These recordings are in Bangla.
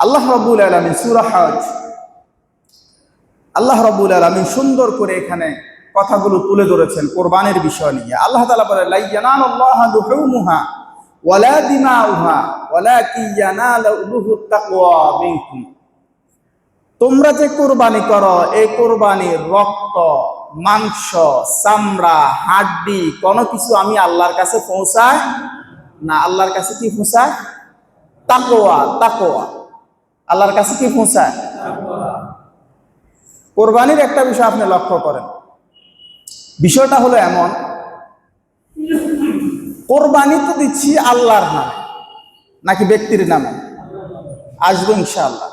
আল্লাহ রাব্বুল আলামিন সূরা হজ, আল্লাহ রাব্বুল আলামিন সুন্দর করে এখানে কথাগুলো তুলে ধরেছেন কোরবানির বিষয় নিয়ে। আল্লাহ তাআলা বলেন, লা ইয়ানালুল্লাহু লুহুমুহা ওয়ালা দিমাউহা ওয়ালাকিন ইয়ানালুহু তাকওয়া মিনকুম। তোমরা যে কোরবানি করো, এই কোরবানির রক্ত, মাংস, চামড়া, হাড্ডি কোনো কিছু আমি আল্লাহর কাছে পৌঁছায় না। আল্লাহর কাছে কি পৌঁছায়? তাকওয়া। তাকওয়া আল্লাহর কাছে কি পৌঁছায়? কোরবানির একটা বিষয় আপনি লক্ষ্য করেন, বিষয়টা হলো এমন, কোরবানি তো দিচ্ছি আল্লাহর নামে নাকি ব্যক্তির নামে? আসবো ইনশাআল্লাহ।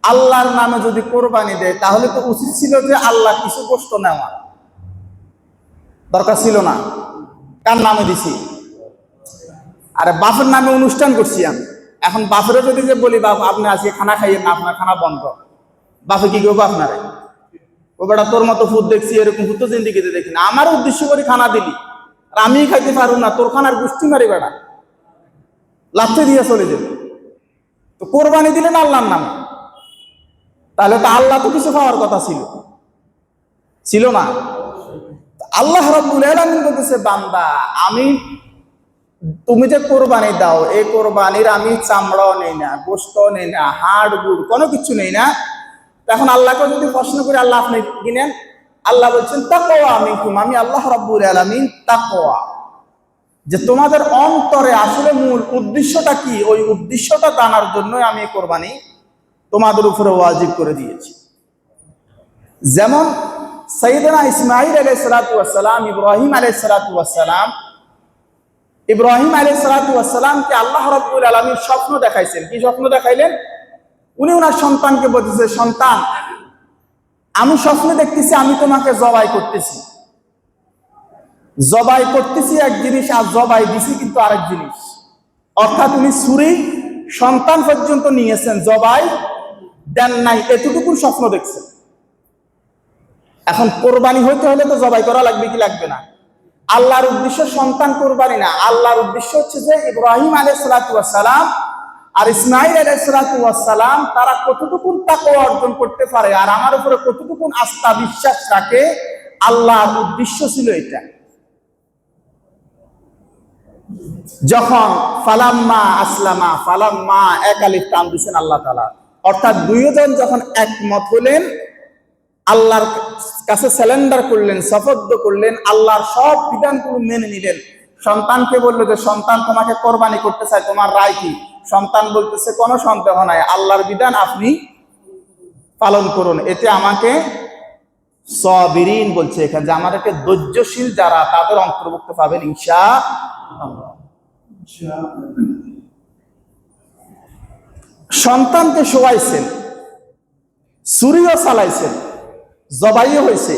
আল্লাহর নামে যদি কোরবানি দেয় তাহলে তো উচিত ছিল যে আল্লাহ কিছু কষ্ট নেওয়া, দরকার ছিল না। কার নামে দিছি? আরে বাপের নামে অনুষ্ঠান করছি আমি। এখন বাপেরও যদি যে বলি, বাপ আপনি আজকে খানা খাইয়েন না, আপনার খানা বন্ধ, বাপে কি করবো? আপনারে ও বেটা তোর মতো ফুড দেখছি, এরকম ফুড তো জিন্দিগিতে দেখি না। আমার উদ্দেশ্য করে খানা দিলি আর আমি খাইতে পারবো না, তোর খানার গোষ্ঠী মারি বেটা, লাফতে দিয়ে চলে যাবে। তো কোরবানি দিলেন আল্লাহর নামে, তাহলে তো আল্লাহ তো কিছু পাওয়ার কথা ছিল না। আল্লাহ রাব্বুল আলামিন বলতেছে, বান্দা আমি, তুমি যে কোরবানি দাও, এই কোরবানির আমি চামড়াও নেই না, গোশতও নেই না, হাড় গুড় কোনো কিছু নেই না। এখন আল্লাহকে যদি প্রশ্ন করি, আল্লাহ আপনি কিনেন? আল্লাহ বলছেন তাকওয়া মিনকুম, আমি আল্লাহ রাব্বুল আলামিন তাকওয়া, যে তোমাদের অন্তরে আসলে মূল উদ্দেশ্যটা কি, ওই উদ্দেশ্যটা জানার জন্য আমি এই কোরবানি তোমাদের উপরে ওয়াজিব করে দিয়েছি। যেমন সাইয়েদনা ইসমাঈল আলাইহিস সালাতু ওয়াস সালাম, ইব্রাহিম আলাইহিস সালাতু ওয়াস সালাম, ইব্রাহিম আলাইহিস সালাতু ওয়াস সালামকে আল্লাহ রাব্বুল আলামিন স্বপ্ন দেখাইছেন। কি স্বপ্ন দেখাইলেন? উনি ওনার সন্তানকে বলতেছে, সন্তান আমি স্বপ্নে দেখতেছি আমি তোমাকে জবাই করতেছি। জবাই করতেছি এক জিনিস, আর জবাই দিছি কিন্তু আরেক জিনিস। অর্থাৎ উনি ছুরি সন্তান পর্যন্ত নিয়েছেন, জবাই দেন নাই, এতটুকু স্বপ্ন দেখছেন। এখন কোরবানি হইতে হলে তো জবাই করা লাগবে কি লাগবে না? আল্লাহর উদ্দেশ্য সন্তান কোরবানি না, আল্লাহর উদ্দেশ্য হচ্ছে যে ইব্রাহিম আলাইহিস সালাতু ওয়াস সালাম আর ইসমাঈল আলাইহিস সালাতু ওয়াস সালাম তারা কতটুকু তাকওয়া অর্জন করতে পারে আর আমার উপরে কতটুকু আস্থা বিশ্বাস রাখে, আল্লাহর উদ্দেশ্য ছিল এটা। যখন ফালাম্মা আসলামা, ফালাম্মা এক আলিফ টান দিয়েছেন আল্লাহ তাআলা, অর্থাৎ দুইজন যখন একমত হলেন, আল্লাহর কাছে স্যালেন্ডার করলেন, শপথ করলেন, আল্লাহর সব বিধানগুলো মেনে নিলেন। সন্তানকে বললো যে সন্তান তোমাকে কোরবানি করতে চায়, তোমার রায় কি? সন্তান বলতেছে কোনো সন্দেহ নাই, আল্লাহর বিধান আপনি পালন করুন, এতে আমাকে সাবিরিন বলছে এখানে, যে আমাদেরকে ধৈর্যশীল যারা তাদের অন্তর্ভুক্ত পাবেন ইনশাআল্লাহ। সন্তানকে শোয়াইছেন, ছুরিও চালাইছেন, জবাইও হয়েছে,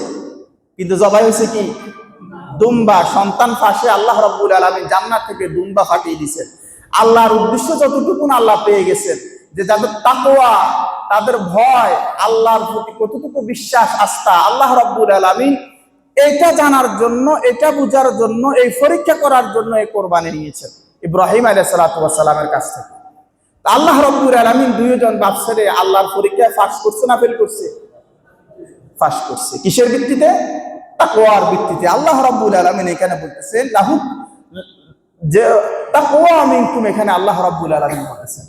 কিন্তু জবাই হয়েছে কি? দুম্বা। সন্তান ফাঁসে আল্লাহ রাব্বুল আলামিন জান্নাত থেকে দুম্বা ফাটিয়ে দিয়েছেন। আল্লাহর উদ্দেশ্য যতটুকু আল্লাহ পেয়ে গেছেন, যে যাদের তাকওয়া, তাদের ভয়, আল্লাহর প্রতি কতটুকু বিশ্বাস আস্থা, আল্লাহ রাব্বুল আলামিন এটা জানার জন্য, এটা বুঝার জন্য, এই পরীক্ষা করার জন্য এই কোরবানি নিয়েছেন ইব্রাহিম আলাইহিস সালাতু ওয়াস সালামের কাছ থেকে। আল্লাহ রাব্বুল আলামিন দুইজন বাপ ছেলে আল্লাহর পরীক্ষায় পাস করছে না ফেল করছে? পাস করছে। কিসের ভিত্তিতে? তাকওয়ার ভিত্তিতে। আল্লাহ রাব্বুল আলামিন এখানে বলতেছেন লাহু, যে তাকওয়া মিনকুম, এখানে আল্লাহ রাব্বুল আলামিন বলেছেন।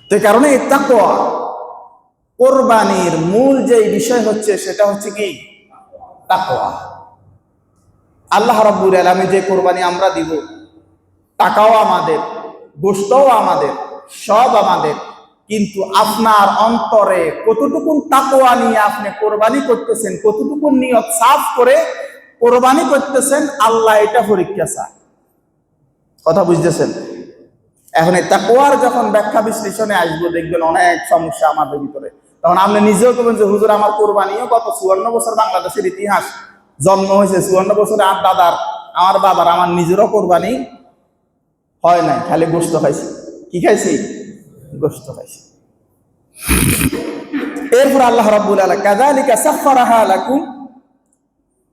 তো এই কারণে এই তাকওয়া, কোরবানির মূল যে বিষয় হচ্ছে সেটা হচ্ছে কি? তাকওয়া। আল্লাহ রাব্বুল আলামিন যে কোরবানি আমরা দিব, টাকাও আমাদের, গোশতও আমাদের, সব আমাদের, কিন্তু আপনার অন্তরে কতটুকু তাকওয়া নিয়ে আপনি কোরবানি করতেছেন, কতটুকু নিয়ত সাফ করে কোরবানি করতেছেন, আল্লাহ এটা পরীক্ষা চায়। কথা বুঝতেছেন? এখন এই তাকওয়ার যখন ব্যাখ্যা বিশ্লেষণে আসবো, দেখবেন অনেক সমস্যা আমাদের ভিতরে। তখন আপনি নিজেও করবেন যে হুজুর আমার কোরবানিও গত 54 বছর বাংলাদেশের ইতিহাস, জন্ম হয়েছে 54 বছরে, আর দাদার, আমার বাবার, আমার নিজেরও কোরবানি হয় নাই, খালি গোশত খাইছি। কি খাইছি? গোশত খাইছি। এরপর আল্লাহ রাব্বুল আলামিন কাযালিকা সাখখারাহা লাকুম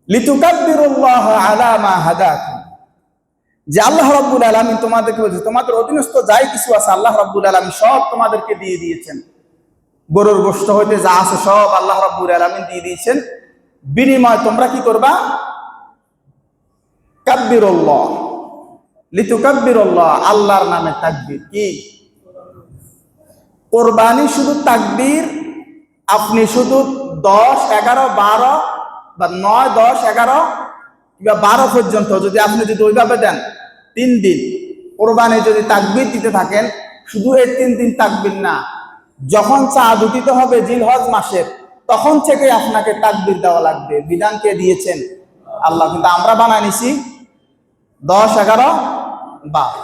লিতুকাব্বিরুল্লাহা আলা মা হাদাকুম, যে আল্লাহ রাব্বুল আলামিন তোমাদেরকে বলছে তোমাদের অধীনস্থ যাই কিছু আছে আল্লাহ রাব্বুল আলামিন সব তোমাদেরকে দিয়ে দিয়েছেন। গরুর গোশত হইতে যা আছে সব আল্লাহ রাব্বুল আলামিন দিয়ে দিয়েছেন। বিনিময় তোমরা কি করবা? কাব্বিরুল্লাহ লিতুকাব্বিরুল্লাহ, আল্লাহর নামে তাকবীর। কি কোরবানি শুধু তাকবীর, আপনি শুধু 10, 11, 12 বা 9, 10, 11 কিংবা 12 পর্যন্ত যদি আপনি ওইভাবে দেন 3 দিন কোরবানি যদি তাকবীর দিতে থাকেন, শুধু এই 3 দিন তাকবীর না, যখন চাঁদ উদিত হবে জিলহজ মাসের তখন থেকে আপনাকে তাকবীর দেওয়া লাগবে। বিধান কে দিয়েছেন? আল্লাহ। কিন্তু আমরা বানাই নিছি 10, 11, 12,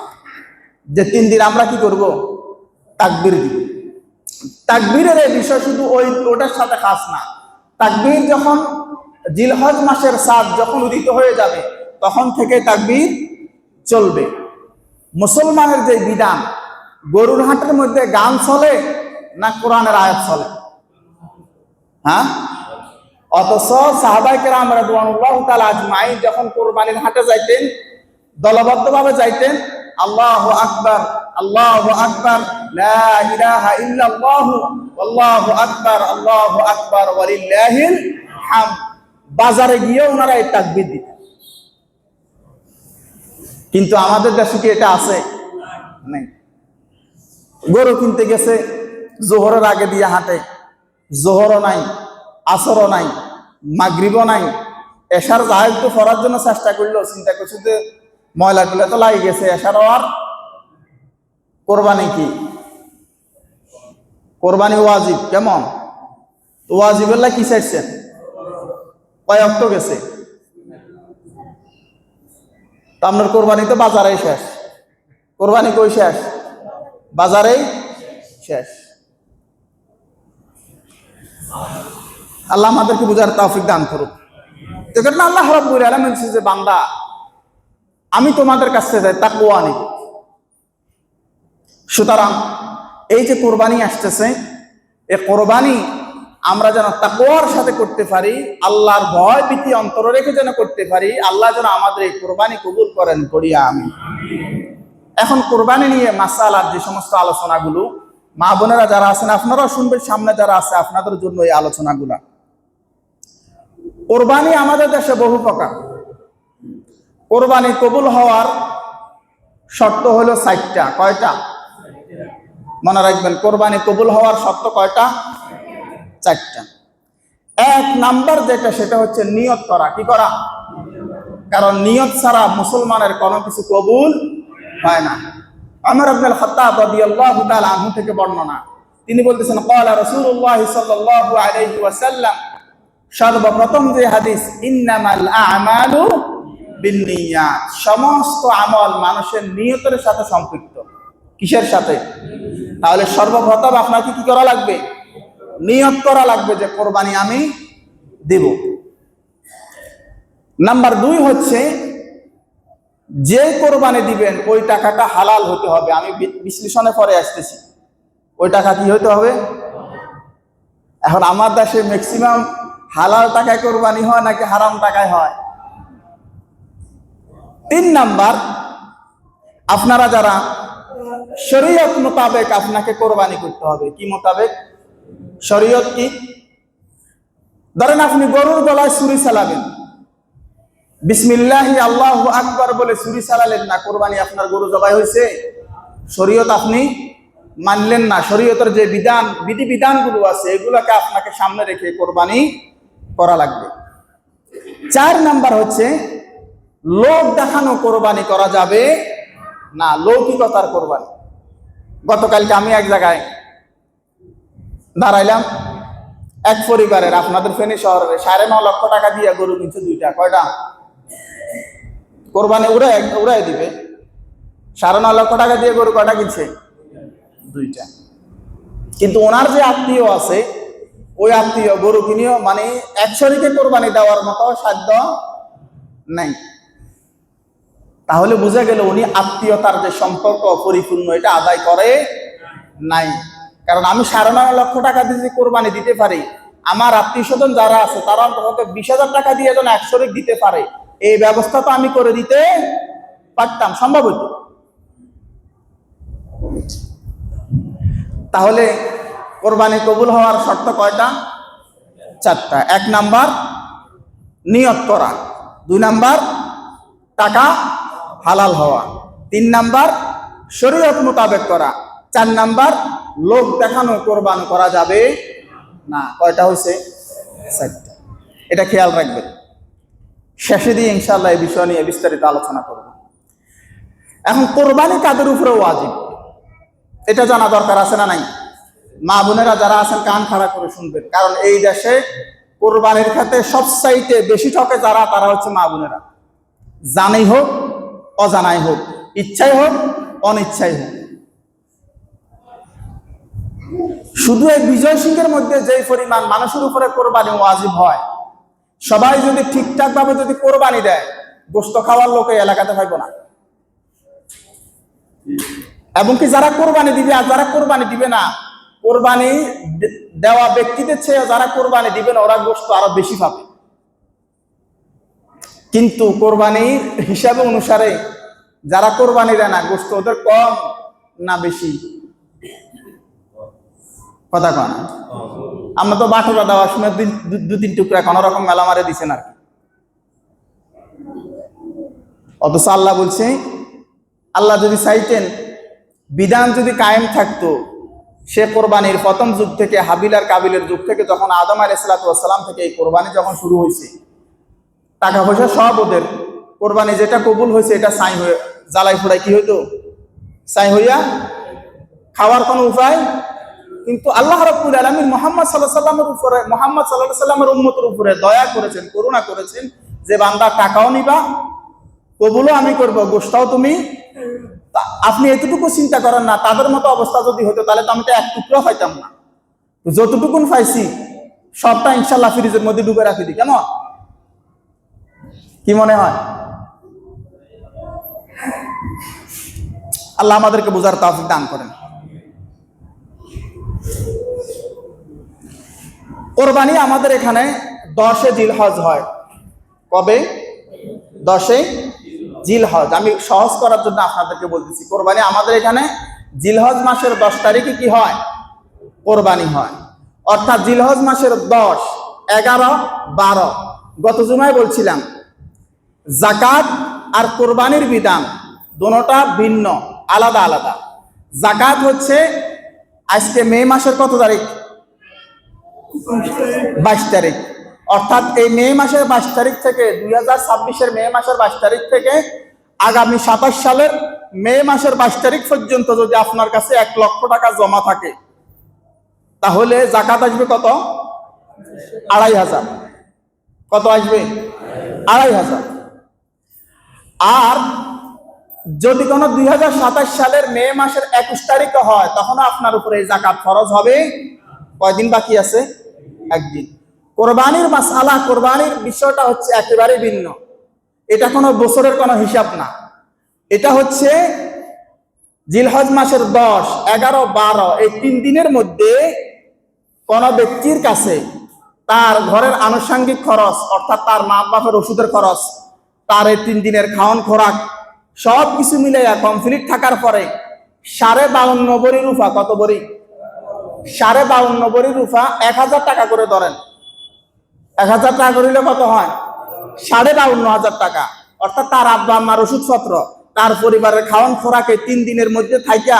যে 3 দিন আমরা কি করব? তাকবীর দিব। তাকবীরের এই বিষয় শুধু ওটার সাথে খাস না। তাকবীর যখন জিলহজ মাসের চাঁদ যখন উদিত হয়ে যাবে তখন থেকে তাকবীর চলবে। মুসলমানের যে বিধান, গরুর হাটের মধ্যে গান চলে না কোরআনের আয়াত চলে? হ্যাঁ, অথচ সাহাবায়ে কেরাম রাদিয়াল্লাহু তাআলা আজমাইন যখন কোরবানির হাটে যাইতেন, দলবদ্ধভাবে যাইতেন, আল্লাহু আকবার, আল্লাহু আকবার, লা ইলাহা ইল্লাল্লাহু, আল্লাহু আকবার, আল্লাহু আকবার, ওয়ালিল্লাহিল হামদ। বাজারে গিয়ে ওনারা এই তাকবীর দিতেন। কিন্তু আমাদের দেশে কি এটা আছে? নেই। গরু কিনতে গেছে, জোহরের আগে দিয়ে হাঁটে, জোহরও নাই, আসরও নাই, মাগরিবও নাই, এশার যা একটু পড়ার জন্য চেষ্টা করলো, চিন্তা করছে যে ময়লা টুলা তো লাগে গেছে, এশারও আর কোরবানি কি? কোরবানি ওয়াজিব। কেমন ওয়াজিবের কি চাইছেন? কয় অক্ত গেছে? তো আপনার কোরবানি তো বাজারেই শেষ। কোরবানি কই শেষ? বাজারেই শেষ। আল্লাহ আমাদেরকে বুঝার তৌফিক দান করুক। এজন্য আল্লাহ রাব্বুল আলামিন বলছে যে বান্দা, আমি তোমাদের কাছে যাই তাকওয়া নিব। সুতরাং এই যে কোরবানি আসতেছে, এই কোরবানি আমরা যেন তাকওয়ার সাথে করতে পারি, আল্লাহর ভয় ভীতি অন্তরে রেখে যেন করতে পারি। আল্লাহ যেন আমাদের এই কোরবানি কবুল করেন, করিয়া আমি। এখন কোরবানি নিয়ে মাসালার যে সমস্ত আলোচনাগুলো, মা বোনেরা যারা আছেন আপনারাও শুনবেন, সামনে যারা আছে আপনাদের জন্য এই আলোচনাগুলা। কোরবানি আমাদের দেশে বহু প্রকার। কোরবানি কবুল হওয়ার শর্ত হলো 4টা। কয়টা? মনে রাখবেন, কোরবানি কবুল হওয়ার শর্ত কয়টা? 4টা। 1 নাম্বার যেটা, সেটা হচ্ছে নিয়ত করা। কি করা? কারণ নিয়ত ছাড়া মুসলমানের কোনো কিছু কবুল হয় না। ওমর ইবনে আল-খাত্তাব রাদিয়াল্লাহু তাআলা আনহু থেকে বর্ণনা, তিনি বলতেছেন, ক্বালা রাসূলুল্লাহ সাল্লাল্লাহু আলাইহি ওয়াসাল্লাম, সর্বপ্রথম যে হাদিস, ইন্নামাল আ'মালু বিন্নিয়াত, সমস্ত আমল মানুষের নিয়তের সাথে সম্পৃক্ত। কিসের সাথে? তাহলে সর্বপ্রথম আপনাকে কি করা লাগবে? নিয়ত করা লাগবে যে কোরবানি আমি দেব। নাম্বার 2 হচ্ছে, যে কোরবানি দিবেন ওই টাকাটা হালাল হতে হবে। আমি বিশ্লেষণে পরে আসতেছি। ওই টাকা কি হতে হবে? এখন আমার দেশে ম্যাক্সিমাম হালাল টাকায় কোরবানি হয় নাকি হারাম টাকায় হয়? 3 নাম্বার, আপনারা যারা শরীয়ত মোতাবেক আপনাকে কোরবানি করতে হবে। কি মোতাবেক? শরীয়ত কি? ধরেন আপনি গরুর গলায় ছুরি চালাবেন, বিসমিল্লাহি আল্লাহু আকবার বলে ছুরি চালালেন না, কোরবানি আপনার গরু জবাই হয়েছে? শরীয়ত আপনি মানলেন না। শরীয়তের যে বিধান বিধিবিধানগুলো আছে এগুলোকে আপনাকে সামনে রেখে কোরবানি করা লাগবে। 4 নাম্বার হচ্ছে, লোক দেখানো কোরবানি করা যাবে না, লৌকিকতার কোরবানি। গতকালকে আমি এক জায়গায় দাঁড়াইলাম, এক পরিবারের, আপনাদের ফেনী শহরের, 9.5 লক্ষ টাকা দিয়ে গরু কিনছে 2টা। কয়টা? কোরবানি উড়াই দিবে। 9.5 লক্ষ টাকা দিয়ে গরু কয়টা কিনছে? 2টা। কিন্তু ওনার যে আত্মীয় আছে, ওই আত্মীয় গরু কিনিও মানে 1 শরীকে কোরবানি দেওয়ার মতো সাধ্য নাই। তাহলে বোঝা গেল উনি আত্মীয়তার যে সম্পর্ক পরিপূর্ণ এটা আদায় করে নাই। কারণ আমি 9.5 লক্ষ টাকা দিয়ে কোরবানি দিতে পারি, আমার আত্মীয় স্বজন যারা আছে তারা অন্তত 20,000 টাকা দিয়ে যেন 1 শরীক দিতে পারে, এই ব্যবস্থা তো আমি করে দিতে পারতাম, সম্ভব হইতো। তাহলে কোরবানি কবুল হওয়ার শর্ত কয়টা? 4টা। 1 নাম্বার নিয়ত করা, 2 নাম্বার টাকা হালাল হওয়া, 3 নাম্বার শরীয়ত মোতাবেক করা, 4 নাম্বার লোক দেখানো কোরবান করা যাবে না। কয়টা হয়েছে? 4টা। এটা খেয়াল রাখবেন। শেষে দিয়ে ইনশাআল্লাহ এই বিষয় নিয়ে বিস্তারিত আলোচনা করব। এখন কোরবানি কাদের উপরে ওয়াজিব এটা জানা দরকার আছে না নাই? মা বোনেরা যারা আছেন কান খাড়া করে শুনবেন, কারণ এই দেশে কোরবানির ক্ষেত্রে সবচাইতে বেশি ঠকে যারা, তারা হচ্ছে মা বোনেরা। জানাই হোক অজানাই হোক, ইচ্ছাই হোক অনিচ্ছাই হোক। শুধু এই বিজয় সিংহের মধ্যে যে পরিমাণ মানুষের উপরে কোরবানি ওয়াজিব হয়, সবাই যদি ঠিকঠাক ভাবে যদি কোরবানি দেয়, গোশত খাওয়ার লোক এই এলাকাতে পাইব না। এবং কি যারা কোরবানি দিবে আর যারা কোরবানি দিবে না, কোরবানি দেওয়া ব্যক্তিদের চেয়ে যারা কোরবানি দিবে না ওরা গোশত আরো বেশি পাবে। কিন্তু কোরবানির হিসাবে অনুসারে যারা কোরবানি দেয় না, গোশত ওদের কম না বেশি? কথা কন। আমরা তো বাটুরা দেওয়ার সময় 2-3 টুকরা কোন রকম মেলা মারে দিচ্ছেন আর কি। অথচ আল্লাহ বলছে, আল্লাহ যদি চাইতেন, বিধান যদি কায়েম থাকতো, সে কোরবানির প্রথম যুগ থেকে, হাবিল আর কাবিলের যুগ থেকে, যখন আদম আলাইহিস সালাম থেকে এই কোরবানি যখন শুরু হয়েছে, টাকা পয়সা সব ওদের। কোরবানি যেটা কবুল হয়েছে এটা ছাই হয়ে জ্বালাই ফোড়াই কি হইতো? ছাই হইয়া খাওয়ার কোনো উপায়। কিন্তু আল্লাহ রাব্বুল আলামিন মুহাম্মদ সাল্লাল্লাহু আলাইহি সাল্লামের উপরে, মুহাম্মদ সাল্লাল্লাহু আলাইহি সাল্লামের উম্মতের উপরে দয়া করেছেন, করুণা করেছেন, যে বান্দা টাকাও নিবা, কবুলও আমি করব, গোশতও তুমি। আপনি এতটুকু চিন্তা করেন না, তাদের মতো অবস্থা যদি হতো তাহলে তো আমি তো 1 টুকরো পাইতাম না। যতটুকুন পাইছি সবটা ইনশাআল্লাহ ফ্রিজের মধ্যে ডুবে রাখি দিই। কেন? কি মনে হয়? আল্লাহ আমাদেরকে বোঝার তৌফিক দান করেন। কোরবানি আমাদের এখানে 10-এ জিলহজ হয়। কবে? 10-এ জিলহজ। আমি সহজ করার জন্য আপনাদেরকে বলতেছি, কোরবানি আমাদের এখানে জিলহজ মাসের 10 তারিখে কি হয়? কোরবানি হয়। অর্থাৎ জিলহজ মাসের 10, 11, 12। গত জুমায় বলছিলাম যাকাত আর কোরবানির বিধান দুটোটা ভিন্ন, আলাদা আলাদা। যাকাত হচ্ছে আজকে মে মাসের কত তারিখ? 22 তারিখ। অর্থাৎ এই মে মাসের 22 তারিখ থেকে, 2026-এর মে মাসের 22 তারিখ থেকে আগামী 27 সালের মে মাসের 22 তারিখ পর্যন্ত যদি আপনার কাছে 1 লক্ষ টাকা জমা থাকে, তাহলে যাকাত আসবে কত? 2500। কত আসবে? 2500। আর যদি কোনো 2027 সালের মে মাসের 21 তারিখে হয়, তখন আপনার উপরে এই যাকাত ফরজ হবে। কয়দিন বাকি আছে? 1 দিন। কোরবানির মাসআলা, কোরবানির বিষয়টা হচ্ছে একেবারে ভিন্ন। এটা কোনো বছরের কোনো হিসাব না। এটা হচ্ছে জিলহজ মাসের 10, 11, 12 এই 3 দিনের মধ্যে কোন ব্যক্তির কাছে তার ঘরের আনুষঙ্গিক খরচ, অর্থাৎ তার মা বাপের ওষুধের খরচ, তার এই 3 দিনের খাওয়ান খোরাক সব কিছু মিলাইয়া কমপ্লিট থাকার পরে 52.5 ভরি রূপা, কত ভরি? 52.5 ভরি রূপা 1000 টাকা করে ধরেন। 1000 টাকা করিলে কত হয়? 52,500 টাকা। অর্থাৎ তার আব্বা আম্মার ওষুধপত্র, তার পরিবারের খাওয়ান খোরাকে 3 দিনের মধ্যে থাইকা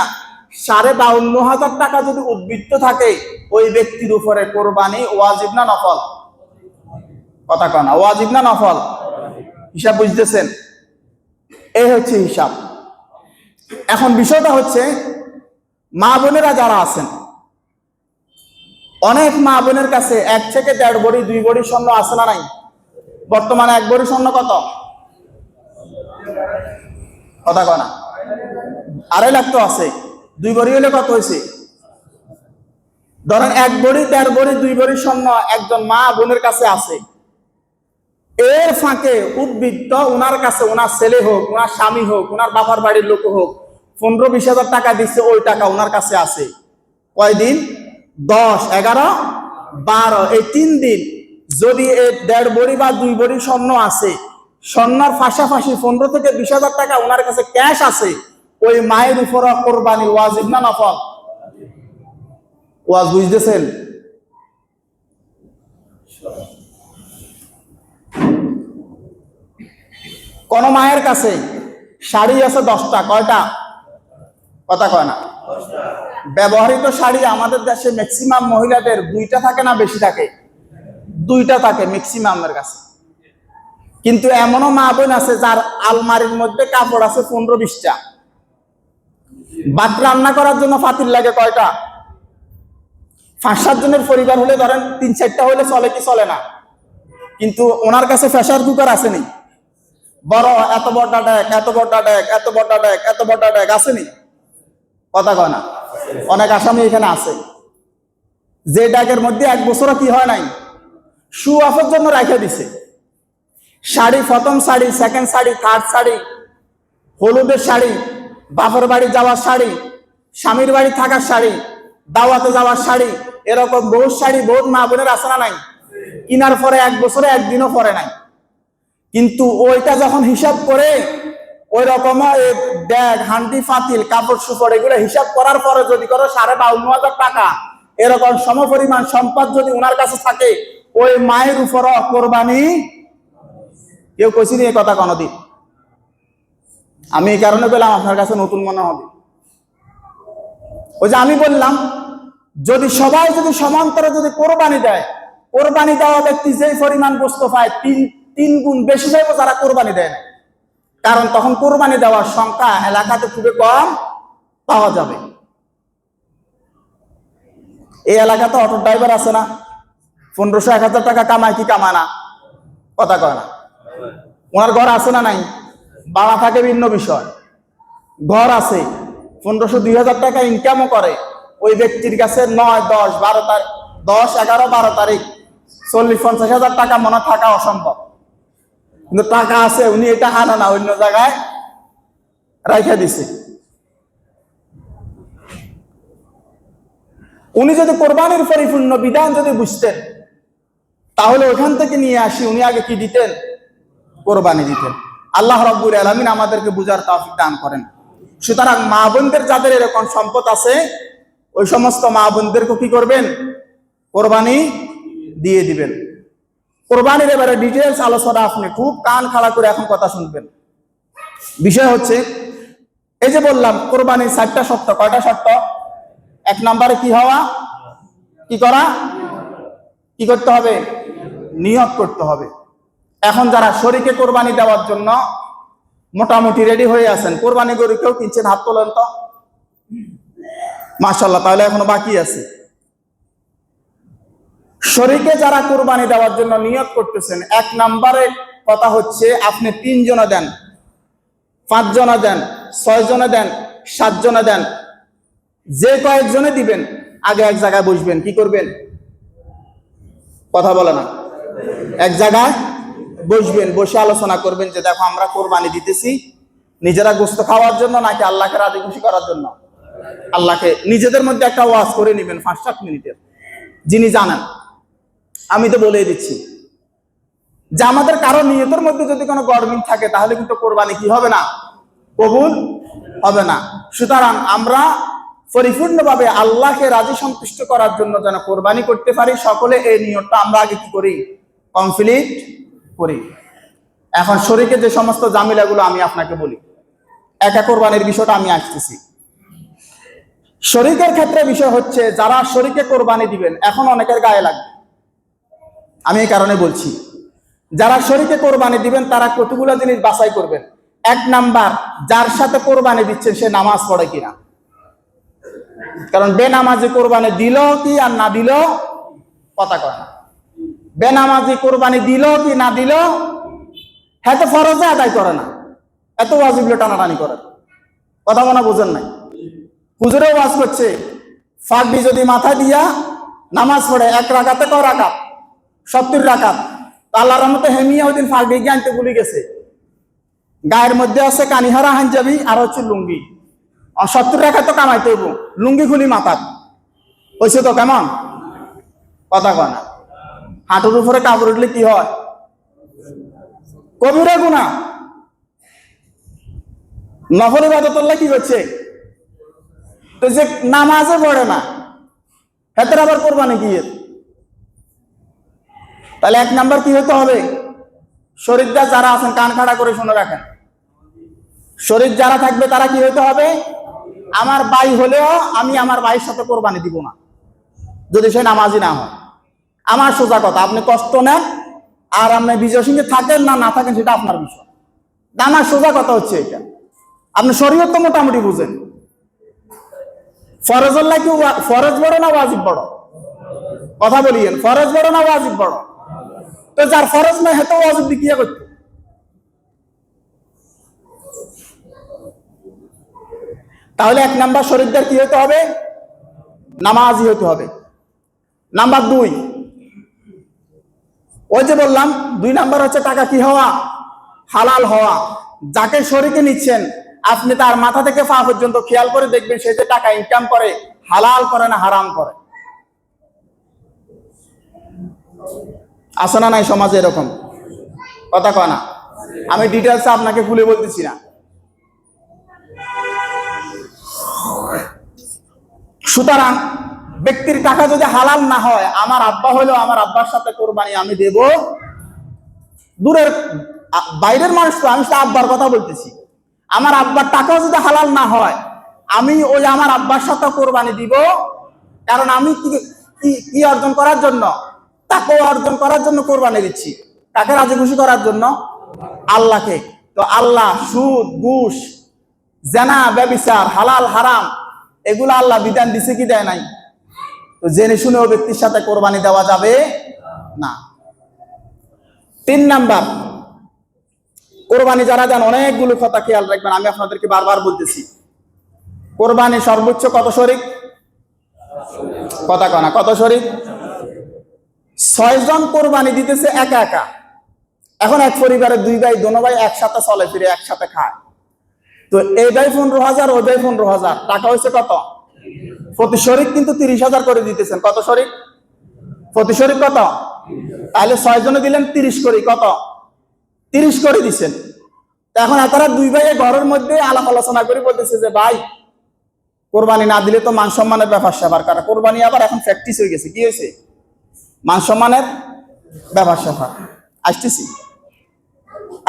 52,500 টাকা যদি উদ্বৃত্ত থাকে, ওই ব্যক্তির উপরে কোরবানি ওয়াজিব না নফল? কথা কয় না, ওয়াজিব না নফল? হিসাব বুঝতেছেন? এই হচ্ছে হিসাব। এখন বিষয়টা হচ্ছে, মা বোনেরা যারা আছেন, অনেক মা বোনের কাছে 1 থেকে 1.5 ভরি 2 ভরি স্বর্ণ আছে না নাই? বর্তমানে 1 ভরি স্বর্ণ কত? কথা কয় না, 2.5 লাখ তো আছে। 2 ভরি হলে কত হয়েছে? ধরেন 1 ভরি, 1.5 ভরি, 2 ভরি স্বর্ণ একজন মা বোনের কাছে আছে। এর ফাঁকে উদ্বৃত্ত ওনার কাছে, ওনার ছেলে হোক, ওনার স্বামী হোক, ওনার বাবার বাড়ির লোক হোক, 15-20 হাজার টাকা দিচ্ছে, ওই টাকা ওনার কাছে আছে। কয়দিন? 10, 11, 12 এই 3 দিন। যদি এই 1.5 ভরি বা 2 ভরি স্বর্ণ আছে, স্বর্ণার পাশাপাশি 15 থেকে 20,000 টাকা ওনার কাছে ক্যাশ আছে, ওই মায়ের উপর কোরবানি ওয়াজিব না নফল? ওয়াজ বুঝতেছেন? কোন মায়ের কাছে শাড়ি আছে 10টা, কয়টা? কথা কয় না। ব্যবহৃত শাড়ি আমাদের দেশে ম্যাক্সিমাম মহিলাদের 2টা থাকে না বেশি থাকে? 2টা থাকে ম্যাক্সিমামের কাছে। কিন্তু এমনও মা বোন আছে যার আলমারির মধ্যে কাপড় আছে 15-20টা। ভাত রান্না করার জন্য পাতিল লাগে কয়টা? 5-7 জনের পরিবার হলে ধরেন 3-4টা হলে চলে কি চলে না? কিন্তু ওনার কাছে প্রেসার কুকার আসেনি, বড় এত বড় ডেক, এত বড় ডেক, এত বড় ডেক, এত বড় ডেক আসেনি? কথা কয় না। অনেক আসামি এখানে আছে যে ডেকের মধ্যে 1 বছরও কি হয় নাই, শু অফের জন্য রেখে দিছে। শাড়ি, প্রথম শাড়ি, সেকেন্ড শাড়ি, থার্ড শাড়ি, হলুদের শাড়ি, বাপের বাড়ি যাওয়ার শাড়ি, স্বামীর বাড়ি থাকার শাড়ি, দাওয়াতে যাওয়ার শাড়ি, এরকম বহু শাড়ি বহুত মা বোনের আছে না নাই? কিনার পরে 1 বছরে একদিনও পরে নাই। কিন্তু ওইটা যখন হিসাব করে ওই রকম ব্যাগ, হান্ডি, ফাতিল, কাপড় সুপড় এগুলো হিসাব করার পরে যদি করো 52,000 টাকা, এরকম সমপরিমাণ সম্পদ যদি ওনার কাছে থাকে, ওই মায়ের উপর কোরবানি। কেউ কইছিনি এই কথা কোনদিন? আমি এই কারণে পেলাম আপনার কাছে নতুন মনে হবে। ওই যে আমি বললাম, যদি সবাই যদি সমান্তরে যদি কোরবানি দেয়, কোরবানি দেওয়া ব্যক্তি যেই পরিমাণ বস্তু পায় 3 গুণ বেশি পাইবো যারা কোরবানি দেয় না। কারণ তখন কোরবানি দেওয়ার সংখ্যা এলাকাতে খুবই কম পাওয়া যাবে। এই এলাকাতে অটো ড্রাইভার আছে না, 1500-1000 টাকা কামায় কি কামায় না? কথা কয় না। ওনার ঘর আছে না নাই? ভাড়া থাকে ভিন্ন বিষয়, ঘর আছে, 1500-2000 টাকা ইনকামও করে। ওই ব্যক্তির কাছে 9, 10, 12 তারিখ, 10, 11, 12 তারিখ 40-50,000 টাকা মনে থাকা অসম্ভব। কিন্তু টাকা আছে, উনি এটা আনা না, অন্য জায়গায় রাইখা দিছে। উনি যদি কোরবানির পরিপূর্ণ বিধান যদি বুঝতেন, তাহলে ওখান থেকে নিয়ে আসি উনি আগে কি দিতেন? কোরবানি দিতেন। আল্লাহ রাব্বুল আলামিন আমাদেরকে বুঝার তৌফিক দান করেন। সুতরাং মা বোনদের যাদের এরকম সম্পদ আছে, ওই সমস্ত মা বোনদেরকে কি করবেন? কোরবানি দিয়ে দিবেন। কোরবানির এবারে ডিটেলস আলোচনা, আপনি খুব কান খাড়া করে এখন কথা শুনবেন। বিষয় হচ্ছে, এই যে বললাম কোরবানির 4টা শর্ত। কয়টা শর্ত? 1 নম্বরে কি হওয়া, কি করা, কি করতে হবে? নিয়ত করতে হবে। এখন যারা শরীকে কোরবানি দেওয়ার জন্য মোটামুটি রেডি হয়ে আছেন, কোরবানি গরু কেউ কিনছেন, হাত তোলেন তো। মাশাআল্লাহ, তাহলে এখনো বাকি আছে। শরীকে যারা কোরবানি দেওয়ার জন্য নিয়ত করতেছেন, 1 নম্বরে কথা হচ্ছে, আপনি 3 জনে দেন, 5 জনে দেন, 6 জনে দেন, 7 জনে দেন, যে কয়েকজনে দিবেন আগে এক জায়গায় বসবেন। কি করবেন? কথা বলে না। এক জায়গায় বসবেন, বসে আলোচনা করবেন যে দেখো আমরা কোরবানি দিতেছি নিজেরা গোশত খাওয়ার জন্য নাকি আল্লাহকে রাজি খুশি করার জন্য। আল্লাহকে নিজেদের মধ্যে একটা ওয়াজ করে নেবেন 5-7 মিনিটের, যিনি জানেন। আমি তো বলে দিচ্ছি যে আমাদের কারো নিয়তের মধ্যে যদি কোনো গড়মিল থাকে, তাহলে কিন্তু কোরবানি কি হবে না? কবুল হবে না। সুতরাং আমরা পরিপূর্ণভাবে আল্লাহকে রাজি সন্তুষ্ট করার জন্য যেন কোরবানি করতে পারি, সকলে এই নিয়তটা আমরা আগে কি করি? কমপ্লিট করি। এখন শরীকে যে সমস্ত জামিলাগুলো আমি আপনাকে বলি, একা কোরবানির বিষয়টা আমি আসতেছি। শরীকের ক্ষেত্রে বিষয় হচ্ছে, যারা শরীকে কোরবানি দিবেন, এখন অনেকের গায়ে লাগবে, আমি এই কারণে বলছি, যারা শরীকে কোরবানি দিবেন তারা কতগুলো জিনিস বাছাই করবেন। 1 নাম্বার, যার সাথে কোরবানি দিচ্ছেন সে নামাজ পড়ে কিনা। কারণ বেনামাজি কোরবানি দিল কি আর না দিল কথা কয় না। বেনামাজি কোরবানি দিল কি না দিল, হ্যাঁ তো ফরজে আদায় করে না, এত ওয়াজিবগুলো টানাটানি করে। কথা মনে বোঝেন নাই? হুজুরেও ওয়াজ করছে, ফাঁকবি যদি মাথা দিয়া নামাজ পড়ে 1 রাকাতে কয় রাকাত? 70 রাকাত। আল্লাহর রহমতে হেমিয়া ওই দিন ফাঁকবি গিয়ে আনতে ভুলে গেছে। গায়ের মধ্যে আছে কানিহারা হাঞ্জাবি আর হচ্ছে লুঙ্গি, 70 রাকাত তো কামাইতে হইব, লুঙ্গি খুলি মাথার হয়েছে তো কেমন? কথা কয় না। হাঁটুর উপরে কাপড় উঠলে কি হয়? কবিরা গুনাহ। নফল ইবাদতুল্লাহ কি করছে? তো যে নামাজে পড়ে না, হেতের আবার কোরবানি কি? তাহলে এক নাম্বার কি হতে হবে? শরীরদার যারা আছেন কান খাড়া করে শুনে রাখেন, শরীর যারা থাকবে তারা কি হতে হবে? আমার ভাই হলেও আমি আমার ভাইয়ের সাথে কোরবানি দিব না যদি সে নামাজি না হয়। আমার সোজা কথা, আপনি কষ্ট নেন আর আপনি বিজয় সিংহে থাকেন না থাকেন সেটা আপনার বিষয়। আমার সোজা কথা হচ্ছে এটা, আপনি শরীয়ত তো মোটামুটি বুঝেন। ফরজুল্লাহ কি ফরজ বড় না ওয়াজিব বড়? কথা বলিয়েন, ফরজ বড় না ওয়াজিব বড়? তো যার ফরজ নাই হয়তো ওয়াজিব দিয়ে কি করতে? তাহলে এক নাম্বার শরীরদার কি হতে হবে? নামাজি হতে হবে। নাম্বার 2, ওই যে বললাম 2 নাম্বার হচ্ছে টাকা কি হওয়া? হালাল হওয়া। যাকে শরীকে নিচ্ছেন আপনি তার মাথা থেকে পা পর্যন্ত খেয়াল করে দেখবেন সে যে টাকা ইনকাম করে হালাল করে না হারাম করে। আছে না নাই সমাজে এরকম? কথা কয় না? আমি ডিটেলসে আপনাকে খুলে বলতেছি না। সুতরাং ব্যক্তির টাকা যদি হালাল না হয়, আমার আব্বা হলেও আমার আব্বার সাথে কোরবানি আমি দেব। দূরের বাইরের মানুষ তো, আমি আব্বার কথা বলতেছি। আমার আব্বার টাকাও যদি হালাল না হয়, আমি ওই আমার আব্বার সাথে কোরবানি দিব। কারণ আমি কি অর্জন করার জন্য? তাকওয়া অর্জন করার জন্য কোরবানি দিচ্ছি। কাকে রাজি খুশি করার জন্য? আল্লাহকে। তো আল্লাহ সুদ, ঘুষ, জেনা, ব্যভিচার, হালাল হারাম এগুলো আল্লাহ বিধান দিছে কি দেয় নাই? তো জেনে শুনেও ব্যক্তির সাথে কোরবানি দেওয়া যাবে না। 3 নাম্বার, কোরবানি যারা দেন অনেকগুলো কথা খেয়াল রাখবেন, আমি আপনাদেরকে বারবার বলতেছি। কোরবানি সর্বোচ্চ কত শরীক? কথা কনা কত শরীক? 6 জন কোরবানি দিতেছে একা একা। এখন এক পরিবারের 2 ভাই, দোনো ভাই একসাথে চলে ফিরে একসাথে খায়। তো এই ভাই 15,000, ওই ভাই 15,000, টাকা হয়েছে কত? প্রতি শরীক কিন্তু 30,000 করে দিতেছেন। কত শরীক? প্রতি শরীক কত? তাহলে 6 জনে দিলেন 30 করে, কত? 30 করে দিচ্ছেন। এখন আপনারা 2 ভাইয়ের ঘরের মধ্যে আলাপ আলোচনা করে বলতেছে যে ভাই কোরবানি না দিলে তো মান সম্মানের ব্যাপার স্যাপার। কারণ কোরবানি আবার এখন প্র্যাকটিস হয়ে গেছে। কি হয়েছে? মান সম্মানের ব্যাপার স্যাপার আসতেছি।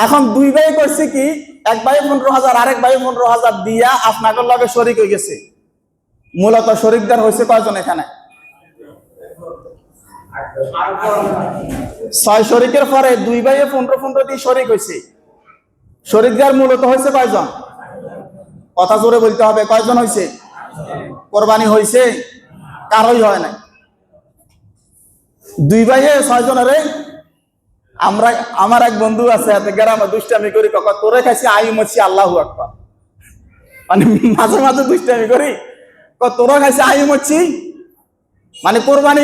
এখন 2 ভাই করছে কি, এক ভাই 15,000 আরেক ভাই 15,000 দিয়া আপনাদের লগে শরিক হয়ে গেছে। মূলত শরিকদার হয়েছে কয়জন এখানে? 6 শরিকের পরে 2 ভাইয়ে 15 দিয়ে শরিক হয়েছে। শরিকদার মূলত হয়েছে কয়জন? কথা জোরে বলতে হবে, কয়জন হয়েছে? কোরবানি হয়েছে? কারোই হয় নাই। 2 ভাইয়ে 6 জনের। আমার এক বন্ধু আছে এত গ্রামে দুষ্টামি করি, কখন তোরে খাইছি আই মরছি আল্লাহু আকবার। মানে মাঝে মাঝে দুষ্টামি করি, তোরা খাইছি আই মরছি। মানে কোরবানি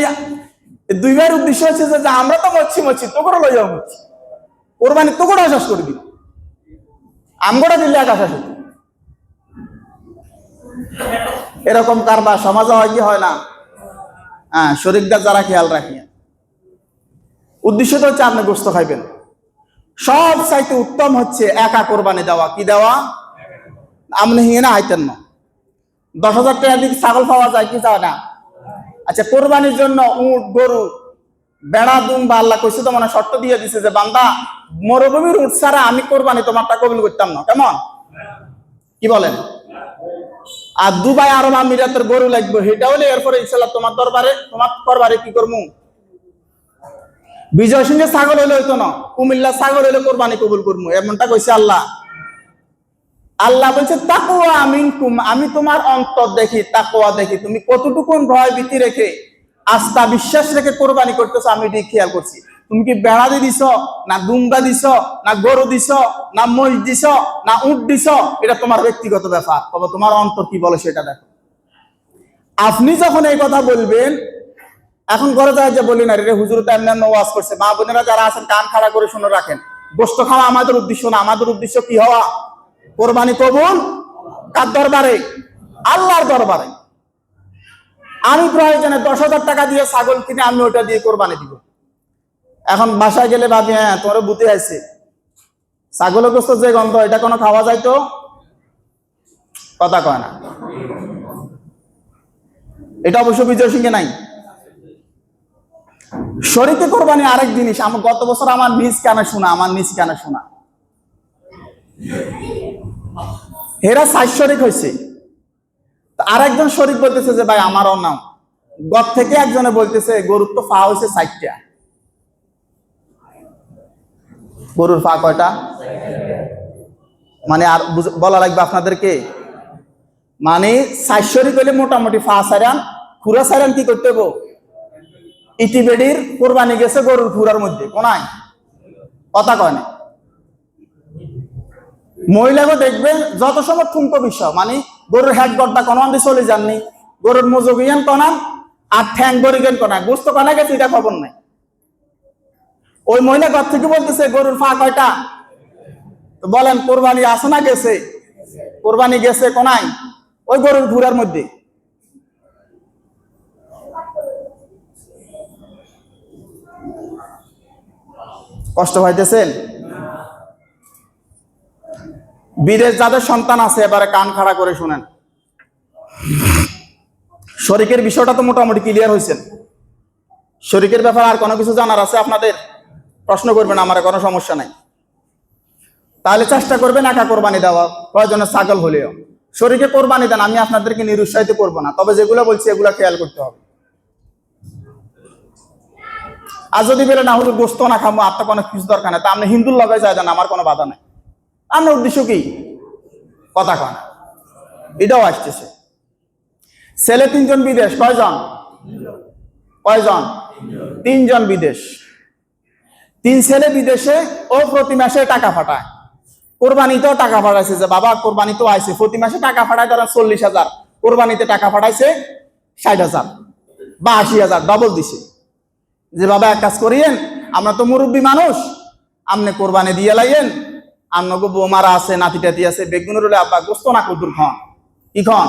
2 ভাইয়ের উদ্দেশ্য হচ্ছে যে আমরা তো মরছি তো করে লই যাবো মরছি, কোরবানি তো করে আশ্বাস করবি, আমগোটা দিল্লি আকাশ আসে। এরকম কারবার সমাজে হয় কি হয় না? হ্যাঁ, শরীরদার যারা খেয়াল রাখি, উদ্দেশ্য তো হচ্ছে আপনি গোস্ত খাইবেন। সব চাইতে উত্তম হচ্ছে একা কোরবানি দেওয়া। কি দেওয়া? আপনি হিয়ে না আইতেন না। 10,000 টাকা দিয়ে ছাগল পাওয়া যায় কি যায় না? আচ্ছা, কোরবানির জন্য উট, গরু, বেড়া, দুম্বা আল্লাহ কইছে তো মানে শর্ত দিয়ে দিছে যে বান্দা মরুভূমির উট ছাড়া আমি কোরবানি তোমারটা কবুল করতাম না। কেমন? কি বলেন? আর দুবাই আরব আমিরাতের গরু লাগবে, সেটা হলে এরপরে ইনশাল্লাহ তোমার দরবারে তোমার দরবারে কি করবো? বিজয় সিংহের ছাগল হইলে হইতো না, কুমিল্লার ছাগল হইলে কোরবানি কবুল করবো, এমনটা কইছে আল্লাহ। আল্লাহ বলছে তাকওয়া মিনকুম, আমি তোমার অন্তর দেখি, তাকওয়া দেখি, তুমি কতটুকুন ভয় ভীতি রেখে আস্থা বিশ্বাস রেখে কোরবানি করতেছো আমি ঠিক খেয়াল করছি। তুমি কি বেড়া দিয়ে দিছ, না দুম্বা দিছ, না গরু দিছ, না মহিষ দিছ, না উট দিছ, এটা তোমার ব্যক্তিগত ব্যাপার, তবে তোমার অন্তর কি বলে সেটা দেখো। আপনি যখন এই কথা বলবেন, এখন ঘরে যায় যে বলি না রে হুজুর তো এমনি ওয়াজ করছে, মা বোনেরা যারা আছেন কান খাড়া করে শুনে রাখেন। গোস্ত খাওয়া আমাদের উদ্দেশ্য না, আমাদের উদ্দেশ্য কি হওয়া? কোরবানি কবুল কার দরবারে? আল্লাহর দরবারে। আমি প্রয়োজনে 10,000 টাকা দিয়ে ছাগল কিনে আমি ওটা দিয়ে কোরবানি দিব। এখন বাসায় গেলে ভাবি হ্যাঁ তোমার বুদ্ধি আছে, ছাগলের গোস্ত যে গন্ধ, এটা কোনো খাওয়া যায় তো? কথা কয় না। এটা অবশ্য বিজয় সিংহে নাই। শরীকে কোরবানি আরেক জিনিস। আমার গত বছর আমার নিজ কানে শোনা, এরা ৬০ শরিক হয়েছে। আরেকজন শরিক বলতেছে যে ভাই আমারও নাম। গত থেকে একজনে বলতেছে গরুর তো ফা হয়েছে ৬০টা। গরুর ফা কয়টা? মানে আর বলা লাগবে আপনাদেরকে, মানে ৬০ শরিক হইলে মোটামুটি ফা সারান খুরা সারান কি করতে হবো? ইটিবেডির কোরবানি গেছে গরুর খুরার মধ্যে কোনায়, কথা কয় না। মহিলাকে দেখবেন যত সময় ঠুমকো বিষয়, মানে গরুর হ্যাট গড্ডা কনান দিয়ে চলে যাননি, গরুর মজুগিয়ান কনান আর ঠ্যাং গরিগেন কনান, গোস্ত কনা গেছে এটা খবর নাই। ওই মহিলা ঘর থেকে বলতেছে গরুর ফা কয়টা? তো বলেন কোরবানি আছে না গেছে? কোরবানি গেছে কোনায়? ওই গরুর খুরার মধ্যে। কষ্ট পাইতেছেন? বিদেশ যাদের সন্তান আছে এবারে কান খাড়া করে শুনেন। শরিকের বিষয়টা তো মোটামুটি ক্লিয়ার হয়েছেন। শরিকের ব্যাপারে আর কোনো কিছু জানার আছে আপনাদের? প্রশ্ন করবেন, আমার কোনো সমস্যা নাই। তাহলে চেষ্টা করবেন একা কোরবানি দেওয়া, প্রয়োজনে ছাগল হলেও। শরিকে কোরবানি দেন, আমি আপনাদেরকে নিরুৎসাহিত করবো না, তবে যেগুলো বলছি এগুলো খেয়াল করতে হবে। আর যদি বলে না হুজুর গোস্ত না খাবো, আপনার কোনো কিছু দরকার নেই, তা আপনি হিন্দুর লগে যায় দেন, আমার কোনো বাধা নাই। আপনার উদ্দেশ্য কি? কথা কয় না। এটাও আসতেছে। ছেলে ৩ জন বিদেশ, কয়জন? ৩ জন বিদেশ। ৩ ছেলে বিদেশে, ও প্রতি মাসে টাকা পাঠায়। কোরবানিতেও টাকা পাঠাইছে, যে বাবা কোরবানি তো আইছে, প্রতি মাসে টাকা পাঠায় ধরেন ৪০,০০০, কোরবানিতে টাকা পাঠাইছে ৬০,০০০ বা ৮০,০০০, ডবল দিছে। যে বাবা এক কাজ করিয়েন, আমরা তো মুরব্বী মানুষ, আপনি কোরবানি দিয়ে লাইয়েন, আপনাকে বৌমারা আছে, নাতি টাতি আছে, বেগুনের হলে আব্বা গোস্ত না কদ্দুর খান, কি খান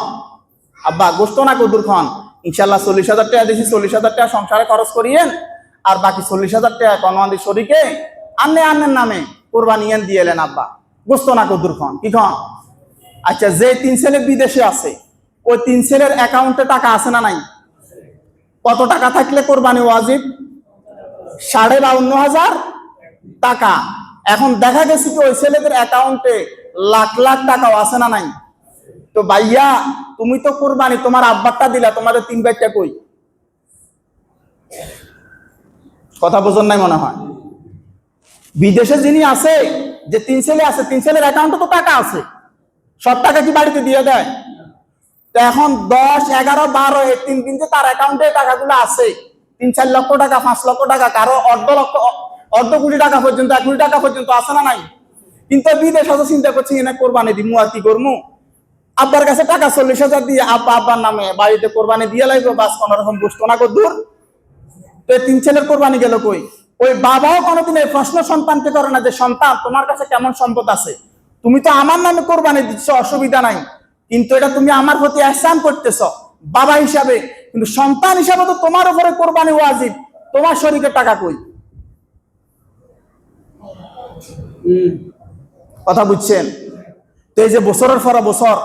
আব্বা গোস্ত না কদ্দুর খান, ইনশাল্লাহ ৪০,০০০ টাকা দিয়েছি, ৪০,০০০ টাকা সংসারে খরচ করিয়েন, আর বাকি ৪০,০০০ টাকা কনওয়ান্দি শরীকে আন্নের নামে কোরবানি দিয়ে এলেন, আব্বা গোস্ত না কদ্দুর খান, কি খান। আচ্ছা, যে ৩ ছেলে বিদেশে আছে, ওই ৩ ছেলের অ্যাকাউন্টে টাকা আছে না নাই? কত টাকা থাকলে কোরবানি ওয়াজিব? ৫২,৫০০ টাকা। এখন দেখা গেছে কি ওই ছেলেদের অ্যাকাউন্টে লাখ লাখ টাকাও আছে না নাই? তো ভাইয়া তুমি তো কোরবানি তোমার আব্বারটা দিলা, তোমাদের ৩ ভাইটা কই? কথা বোঝেন নাই মনে হয়। বিদেশে যিনি আছে, যে ৩ ছেলে আছে, ৩ ছেলের অ্যাকাউন্টে তো টাকা আছে, সব টাকা কি বাড়িতে দিয়ে দেয়? তো এখন ১০, ১১, ১২ এই ৩ দিন যে তার অ্যাকাউন্টে টাকাগুলো আছে, ৩-৪ লক্ষ টাকা, ৫ লক্ষ টাকা, কারো অর্ধ কোটি টাকা পর্যন্ত, ১ কোটি টাকা পর্যন্ত আছে না নাই? কিন্তু বিদেশ হয়তো চিন্তা করছি এনে কোরবানি দিমু আর কি করবো, আব্বার কাছে টাকা ৪০,০০০ দিয়ে আব্বার নামে বাড়িতে কোরবানি দিয়ে লাগবে, বাস কোন রকম বুঝতো না কদ্দুর। তো এই ৩ ছেলের কোরবানি গেল কই? ওই বাবাও কোনোদিন এই প্রশ্ন সন্তানকে করে না যে সন্তান তোমার কাছে কেমন সম্পদ আছে, তুমি তো আমার নামে কোরবানি দিচ্ছ, অসুবিধা নাই, কিন্তু এটা তুমি আমার প্রতি ihsan করতেছ বাবা হিসাবে, কিন্তু সন্তান হিসাবে তো তোমার উপরে কোরবানি ওয়াজিব, তোমার শরীরে টাকা কই? কথা বুঝছেন? তো এই যে বছরের পর বছর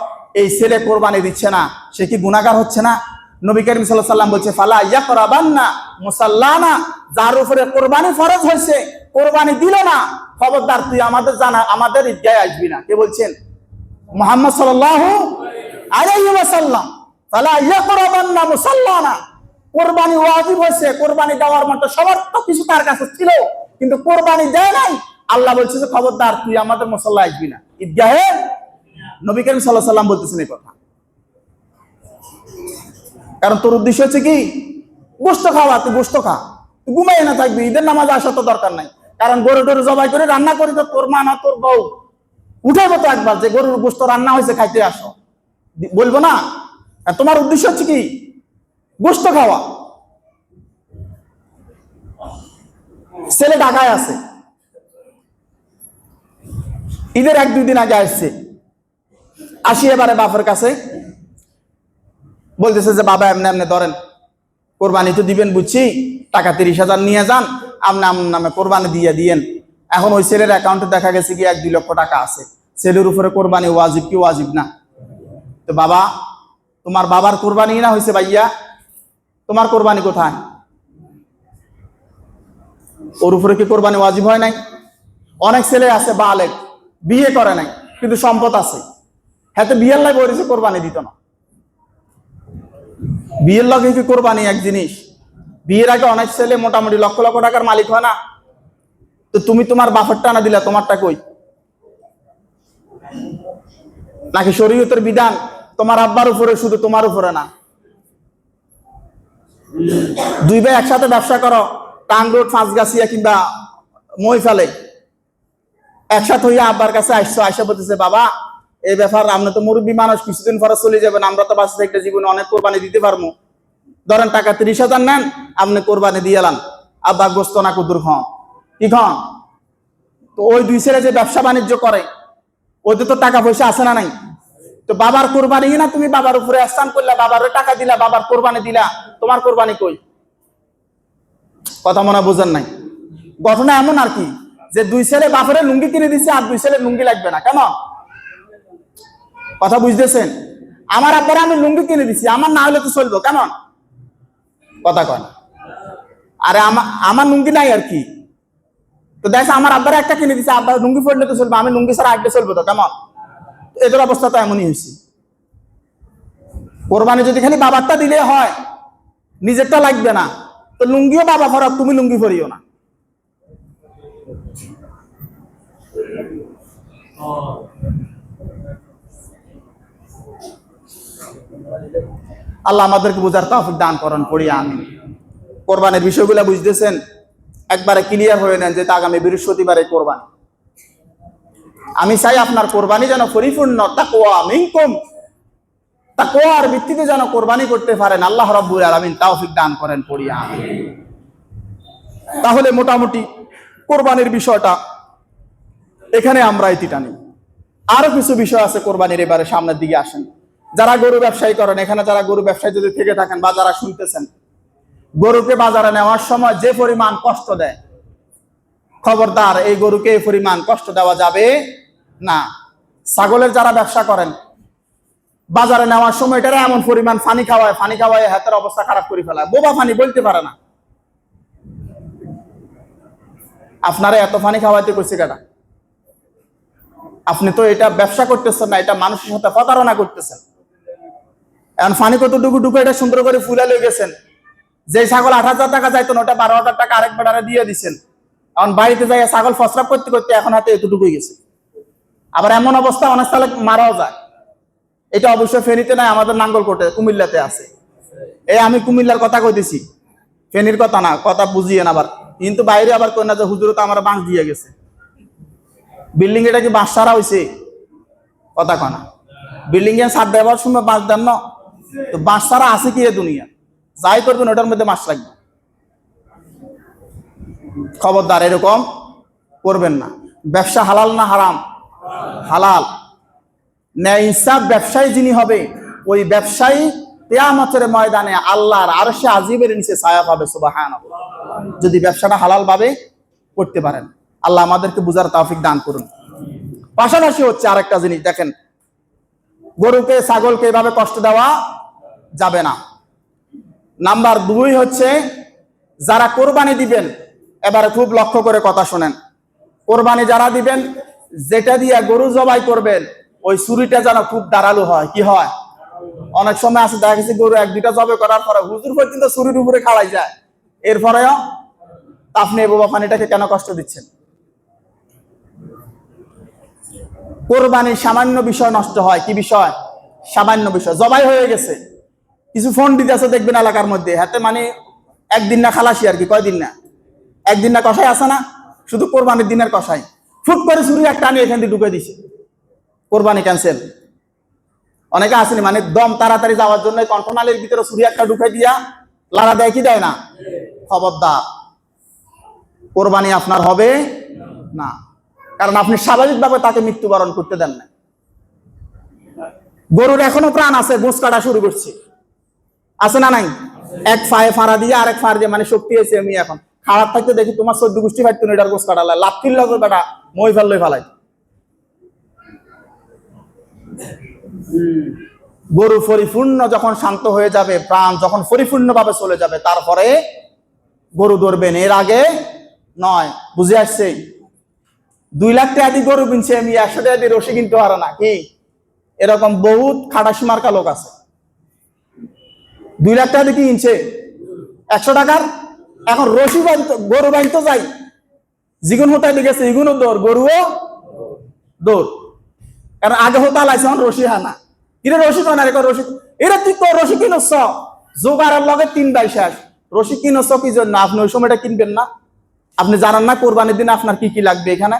এই ছেলে কোরবানি দিচ্ছে না, সে কি গুনাহগার হচ্ছে না? নবী করিম সাল্লাল্লাহু আলাইহি ওয়াসাল্লাম বলছে ফালা ইয়াকরাবান্না মুসাল্লানা, যার উপরে কোরবানি ফরজ হয়েছে কোরবানি দিল না, খবরদার তুই আমাদের ঈদগাহে আসবি না। কে বলছেন? মুহাম্মদ সাল্লাল্লাহু আলাইহি ওয়াসাল্লাম। ফালা ইয়াকরাবান্না মুসাল্লানা, কোরবানি ওয়াজিব হয়েছে, কোরবানি দেওয়ার মতো সবার তো কিছু তার কাছে ছিল, কিন্তু কোরবানি দেয় নাই। আল্লাহ বলছে যে খবরদার তুই আমাদের মুসাল্লায় আসবি না, ঈদগাহে। নবী করিম সাল্লাল্লাহু আলাইহি ওয়াসাল্লাম বলতেছেন এই কথা। কারণ তোর উদ্দেশ্য হচ্ছে কি? গোস্ত খাওয়া, তুই গোস্ত খা, তুই ঘুমাই না থাকবি, ঈদের নামাজ আসা তো দরকার নাই। কারণ গরু টরু জবাই করে রান্না করি তো তোর মা না তোর বউ উঠাইবো তো একবার যে গরুর গোস্ত রান্না হয়েছে খাইতে আসো, বলবো না? তোমার উদ্দেশ্য হচ্ছে কি? গোস্ত খাওয়া। ছেলে ঢাকায় আছে, ঈদের ১-২ দিন আগে আসছে, আসি এবারে বাপের কাছে বলতেছে যে বাবা এমনি এমনি ধরেন কোরবানি তো দিবেন বুঝছি, টাকা ৩০,০০০ নিয়ে যান, আপনি আমার নামে কোরবানি দিয়ে দিয়েন, এখন ওই ছেলের অ্যাকাউন্টে দেখা গেছে কি 1-2 লক্ষ টাকা আছে, ছেলের উপরে কোরবানি ওয়াজিব কি ওয়াজিব না? তো বাবা, তোমার বাবার কোরবানি না হয়েছে ভাইয়া, তোমার কোরবানি কোথায়? ওর উপরে কি কোরবানি ওয়াজিব হয় নাই? অনেক ছেলে আছে বালেগ, বিয়ে করে নাই কিন্তু সম্পদ আছে, হ্যাঁ তো বিয়ের লাই বলেছে কোরবানি দিত না। বিয়ের লগে কি কোরবানি এক জিনিস? বিয়ের আগে অনেক ছেলে মোটামুটি লক্ষ লক্ষ টাকার মালিক হয় না? তো তুমি তোমার বাপেরটা না দিলা, তোমারটা কই? নাকি শরীয়তের বিধান তোমার আব্বার উপরে শুধু, তোমার উপরে না? দুই ভাই একসাথে ব্যবসা করো, টাং রোড, পাঁচগাছিয়া কিংবা মহিফালে, একসাথে হইয়া আব্বার কাছে আসছো, আয়সা বলতেছে বাবা এই ব্যাপার, আপনি তো মুরব্বী মানুষ, কিছুদিন পরে চলে যাবেন, আমরা তো বাঁচতে একটা জীবনে অনেক কোরবানি দিতে পারবো, ধরেন টাকা 30,000 নেন, আপনি কোরবানি দিয়ে এলাম, আব্বা গোস্ত না কুদুর খন কি খন? তো ওই দুই ছেলে যে ব্যবসা বাণিজ্য করে, ওদের তো টাকা পয়সা আছে না নাই? তো বাবার কোরবানি না, তুমি বাবার উপরে আহসান করলা, বাবার টাকা দিলা, বাবার কোরবানি দিলা, তোমার কোরবানি কই? কথা মনে বোঝেন নাই? ঘটনা এমন আর কি, যে দুই ছেলে বাপরে লুঙ্গি কিনে দিচ্ছে, আর দুই ছেলে লুঙ্গি লাগবে না কেন? কথা বুঝতেছেন? আমার আব্বারে আমি লুঙ্গি কিনে দিচ্ছি, আমার না হলে তো চলবো কেমন? কথা কয় না। আরে আমার লুঙ্গি নাই আর কি, তো দেখ আমার আব্বারে একটা কিনে দিচ্ছে, আব্বার লুঙ্গি পড়লে তো চলবো, আমি লুঙ্গি ছাড়া আগে চলবো তো কেমন? এদের অবস্থা তো এমনই হয়েছে। কোরবানি যদি খালি বাবারটা দিলে হয়, নিজেরটা লাগবে না, তো লুঙ্গিও বাবা ফরাক, তুমি লুঙ্গি পরিও না। আল্লাহ আমাদেরকে বোঝার তৌফিক দান করেন, পড়ি আমিন। কোরবানির বিষয়গুলো বুঝতেছেন, একবারে ক্লিয়ার হয়ে নেন যে আগামী বৃহস্পতিবারে কোরবানি। আমি চাই আপনার কোরবানি যেন পরিপূর্ণ তাকওয়া মিনকুম, তাকওয়ার ভিত্তিতে যেন কোরবানি করতে পারেন। আল্লাহ রাব্বুল আলামিন তৌফিক দান করেন, পড়ি আমিন। তাহলে মোটামুটি কোরবানির বিষয়টা এখানে আমরা ইতি টানি। আরো কিছু বিষয় আছে কোরবানির, এবারে সামনের দিকে আসেন। যারা গরু ব্যবসায়ী করেন, এখানে যারা গরু ব্যবসায়ী যদি থেকে থাকেন বা যারা শুনতেছেন, গরুকে বাজারে নেওয়ার সময় যে পরিমাণ কষ্ট দেয়, খবরদার এই গরুকে এই পরিমাণ কষ্ট দেওয়া যাবে না। ছাগলের যারা ব্যবসা করেন, বাজারে নেওয়ার সময় এটারে এমন পরিমাণ পানি খাওয়ায় হাতের অবস্থা খারাপ করে ফেলায়, বোবা পানি বলতে পারে না। আপনারা এত পানি খাওয়াইতে কইছে কেটা? আপনি তো এটা ব্যবসা করতেছেন না, এটা মানুষের সাথে প্রতারণা করতেছেন। এখন পানি কতটুকু ঢুকে এটা সুন্দর করে ফুলে লয়ে গেছেন, যে ছাগল 8,000 টাকা যাইতো না, ওটা 12,000 টাকা আরেক বেটারে দিয়ে দিচ্ছেন। এখন বাড়িতে যাই ছাগল ফসরাপ করতে করতে এখন হাতে এতটুকুই গেছে। আবার এমন অবস্থা অনেক সালে মারাও যায়। এটা অবশ্যই ফেনীতে নাই, আমাদের নাঙ্গলকোটে কুমিল্লাতে আছে। এই আমি কুমিল্লার কথা কইতেছি, ফেনীর কথা না, কথা বুঝিয়েন আবার। কিন্তু বাইরে আবার কই না যে হুজুর তো আমার বাঁশ দিয়ে গেছে। বিল্ডিং এটা কি বাঁশ ছাড়া হয়েছে? কথা কয় না। বিল্ডিং এর ছাদ দেওয়ার সময় বাঁশ দেন না, তো বাঁশ ছাড়া আছে কি এ দুনিয়া? যাই করবেন ওটার মধ্যে বাঁশ রাখবেন। খবরদার এরকম করবেন না। ব্যবসা হালাল না হারাম? হালাল। ন্যায় ইনসাফ ব্যবসায়ী যিনি হবে, ওই ব্যবসায়ী কিয়ামতের ময়দানে আল্লাহর আরশে আজিমের নিচে ছায়া পাবে, সুবহানাল্লাহ, যদি ব্যবসাটা হালাল ভাবে করতে পারেন। আল্লাহ আমাদেরকে বুঝার তৌফিক দান করুন। পাশাপাশি হচ্ছে আরেকটা জিনিস দেখেন, গরুকে ছাগলকে এভাবে কষ্ট দেওয়া যাবে না। নাম্বার 2 হচ্ছে, যারা কোরবানি দিবেন, এবারে খুব লক্ষ্য করে কথা শোনেন। কোরবানি যারা দিবেন, যেটা দিয়ে গরু জবাই করবেন, ওই ছুরিটা যেন খুব ধারালো হয়। কি হয়? অনেক সময় আছে দেখা গেছে গরু 1-2টা জবাই করার পরে হুজুর পর্যন্ত ছুরির উপরে খাড়াই যায়, এরপরেও আপনি এই বোবা পানিটাকে কেন কষ্ট দিচ্ছেন? কোরবানির সামান্য বিষয় নষ্ট হয়। কি বিষয়? সামান্য বিষয়। জবাই হয়ে গেছে, কিছু ফোন দিতে আছে দেখবেন এলাকার মধ্যে, হাতে মানে একদিন না খালাসি আর কি, কয়দিন না, একদিন না কষাই আছে না, শুধু কোরবানির দিনের কষাই, ফুট করে ছুরি একটা আনি এখান দিয়ে ঢুকে দিছে, কোরবানি ক্যান্সেল। অনেকে আসেনি মানে দম তাড়াতাড়ি যাওয়ার জন্য কন্ট্রোনালের ভিতরে ছুরি একটা ঢুকে দিয়া লাড়া দেয় কি দেয় না? খবরদার, কোরবানি আপনার হবে না, কারণ আপনি স্বাভাবিকভাবে তাকে মৃত্যুবরণ করতে দেন না। গরুর এখনো প্রাণ আছে, গোঁস কাটা শুরু করছে, আছে না নাই? এক ফায়ে ফাড়া দিয়ে আরেক ফাড় দিয়ে, মানে শক্তি হয়েছে আমি এখন খারাপ থাকতে দেখি তোমার 14 গোষ্ঠী ফাইতো এটার গোস কাটালে লাত্তির লগে বেটা মই ফেললে ফেলাই। গরু পরিপূর্ণ যখন শান্ত হয়ে যাবে, প্রাণ যখন পরিপূর্ণভাবে চলে যাবে, তারপরে গরু ধরবেন, এর আগে নয়। বুঝে আসছে? 2 লাখ টাকা দিয়ে গরু কিনছে, আমি 100 টাকা দিয়ে রশি কিনতে পারে না কি? এরকম বহুত খাটাসি মার্কা লোক আছে। 2 লাখ টাকা দিয়ে কি কিনছে? 100 টাকার। এখন রশি গরু বাইতে যাই, যেগুন হতায় গেছে এগুলো দৌড়, গরুও দৌড়। কারণ আগে হতা লাইছে, এখন রশি হানা। কিরে রশি কেন রশি? এরা তুই তো রশি কিনছ জোগাড়ের লগে 3 ভাই শেষ। রশি কিনছ কি জন্য? আপনি ওই সময়টা কিনবেন না? আপনি জানান না কোরবানির দিন আপনার কি কি লাগবে? এখানে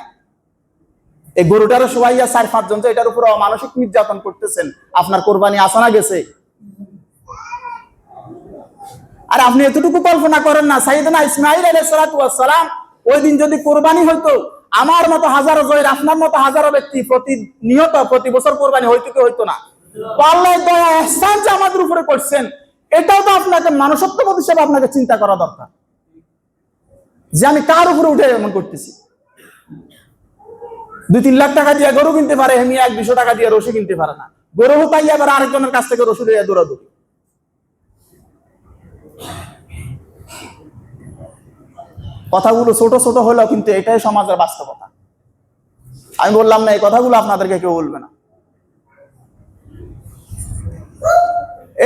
এই গরুটারও সবাই 4-5 জন তো এটার উপর মানসিক নির্যাতন করতেছেন, আপনার কোরবানি আসানা গেছে। আর আপনি এতটুকু কল্পনা করেন না, সাইয়েদনা ইসমাঈল আলাইহিস সালাতু ওয়াস সালাম ওই দিন যদি কোরবানি হইতো, আমার মতো হাজারো জয়ের, আপনার মতো হাজারো ব্যক্তি প্রতি বছর কোরবানি হইতো কি হইতো না? আল্লাহ দয়া ইহসান যে আমাদের উপরে করছেন, এটাও তো আপনাকে মানুষত্ববোধ হিসেবে আপনাকে চিন্তা করা দরকার, যে আমি কার উপরে উঠে এমন করতেছি। 2-3 লাখ টাকা দিয়ে গরু কিনতে পারে, আমি 100-200 টাকা দিয়ে রশি কিনতে পারে না। গরু হতাই আবার আরেকজনের কাছ থেকে রশি দিয়ে দৌড়াদৌড়ি। কথাগুলো ছোট ছোট হলেও কিন্তু এটাই সমাজের বাস্তবতা। আমি বললাম না এই কথাগুলো আপনাদেরকে কেউ বলবে না।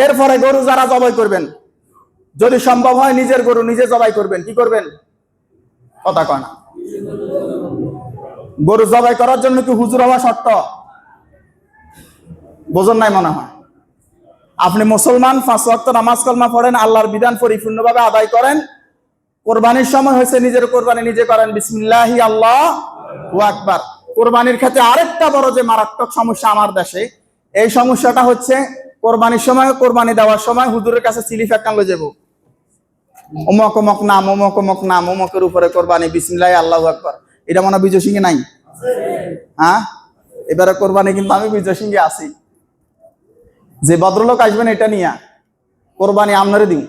এরপরে গরু যারা জবাই করবেন, যদি সম্ভব হয় নিজের গরু নিজে জবাই করবেন। কি করবেন? কথা কয় না। গরু জবাই করার জন্য কি হুজুর হওয়া শর্ত? বোঝেন নাই মনে হয়। আপনি মুসলমান, 5 ওয়াক্ত নামাজ কালমা পড়েন, আল্লাহর বিধান পরিপূর্ণভাবে আদায় করেন। কোরবানির সময় হয়েছে নিজের কোরবানি নিজে করেন, বিসমিল্লাহি আল্লাহু আকবার। কোরবানির ক্ষেত্রে আরেকটা বড় যে মারাত্মক সমস্যা আমার দেশে, এই সমস্যাটা হচ্ছে কোরবানির সময়, কোরবানি দেওয়ার সময় হুজুরের কাছে সিলিপ একটা লয়ে যাব, অমুক অমুক নাম, অমুক অমুক নাম, অমুকের উপরে কোরবানি, বিসমিল্লাহি আল্লাহু আকবার। এটা মনে বিজয় সিংহে নাই? হ্যাঁ, এবারে কোরবানি কিন্তু আমি বিজয় সিংহে আছি। যে ভদ্রলোক আসবেন এটা নিয়ে কোরবানি আপনারে দিন।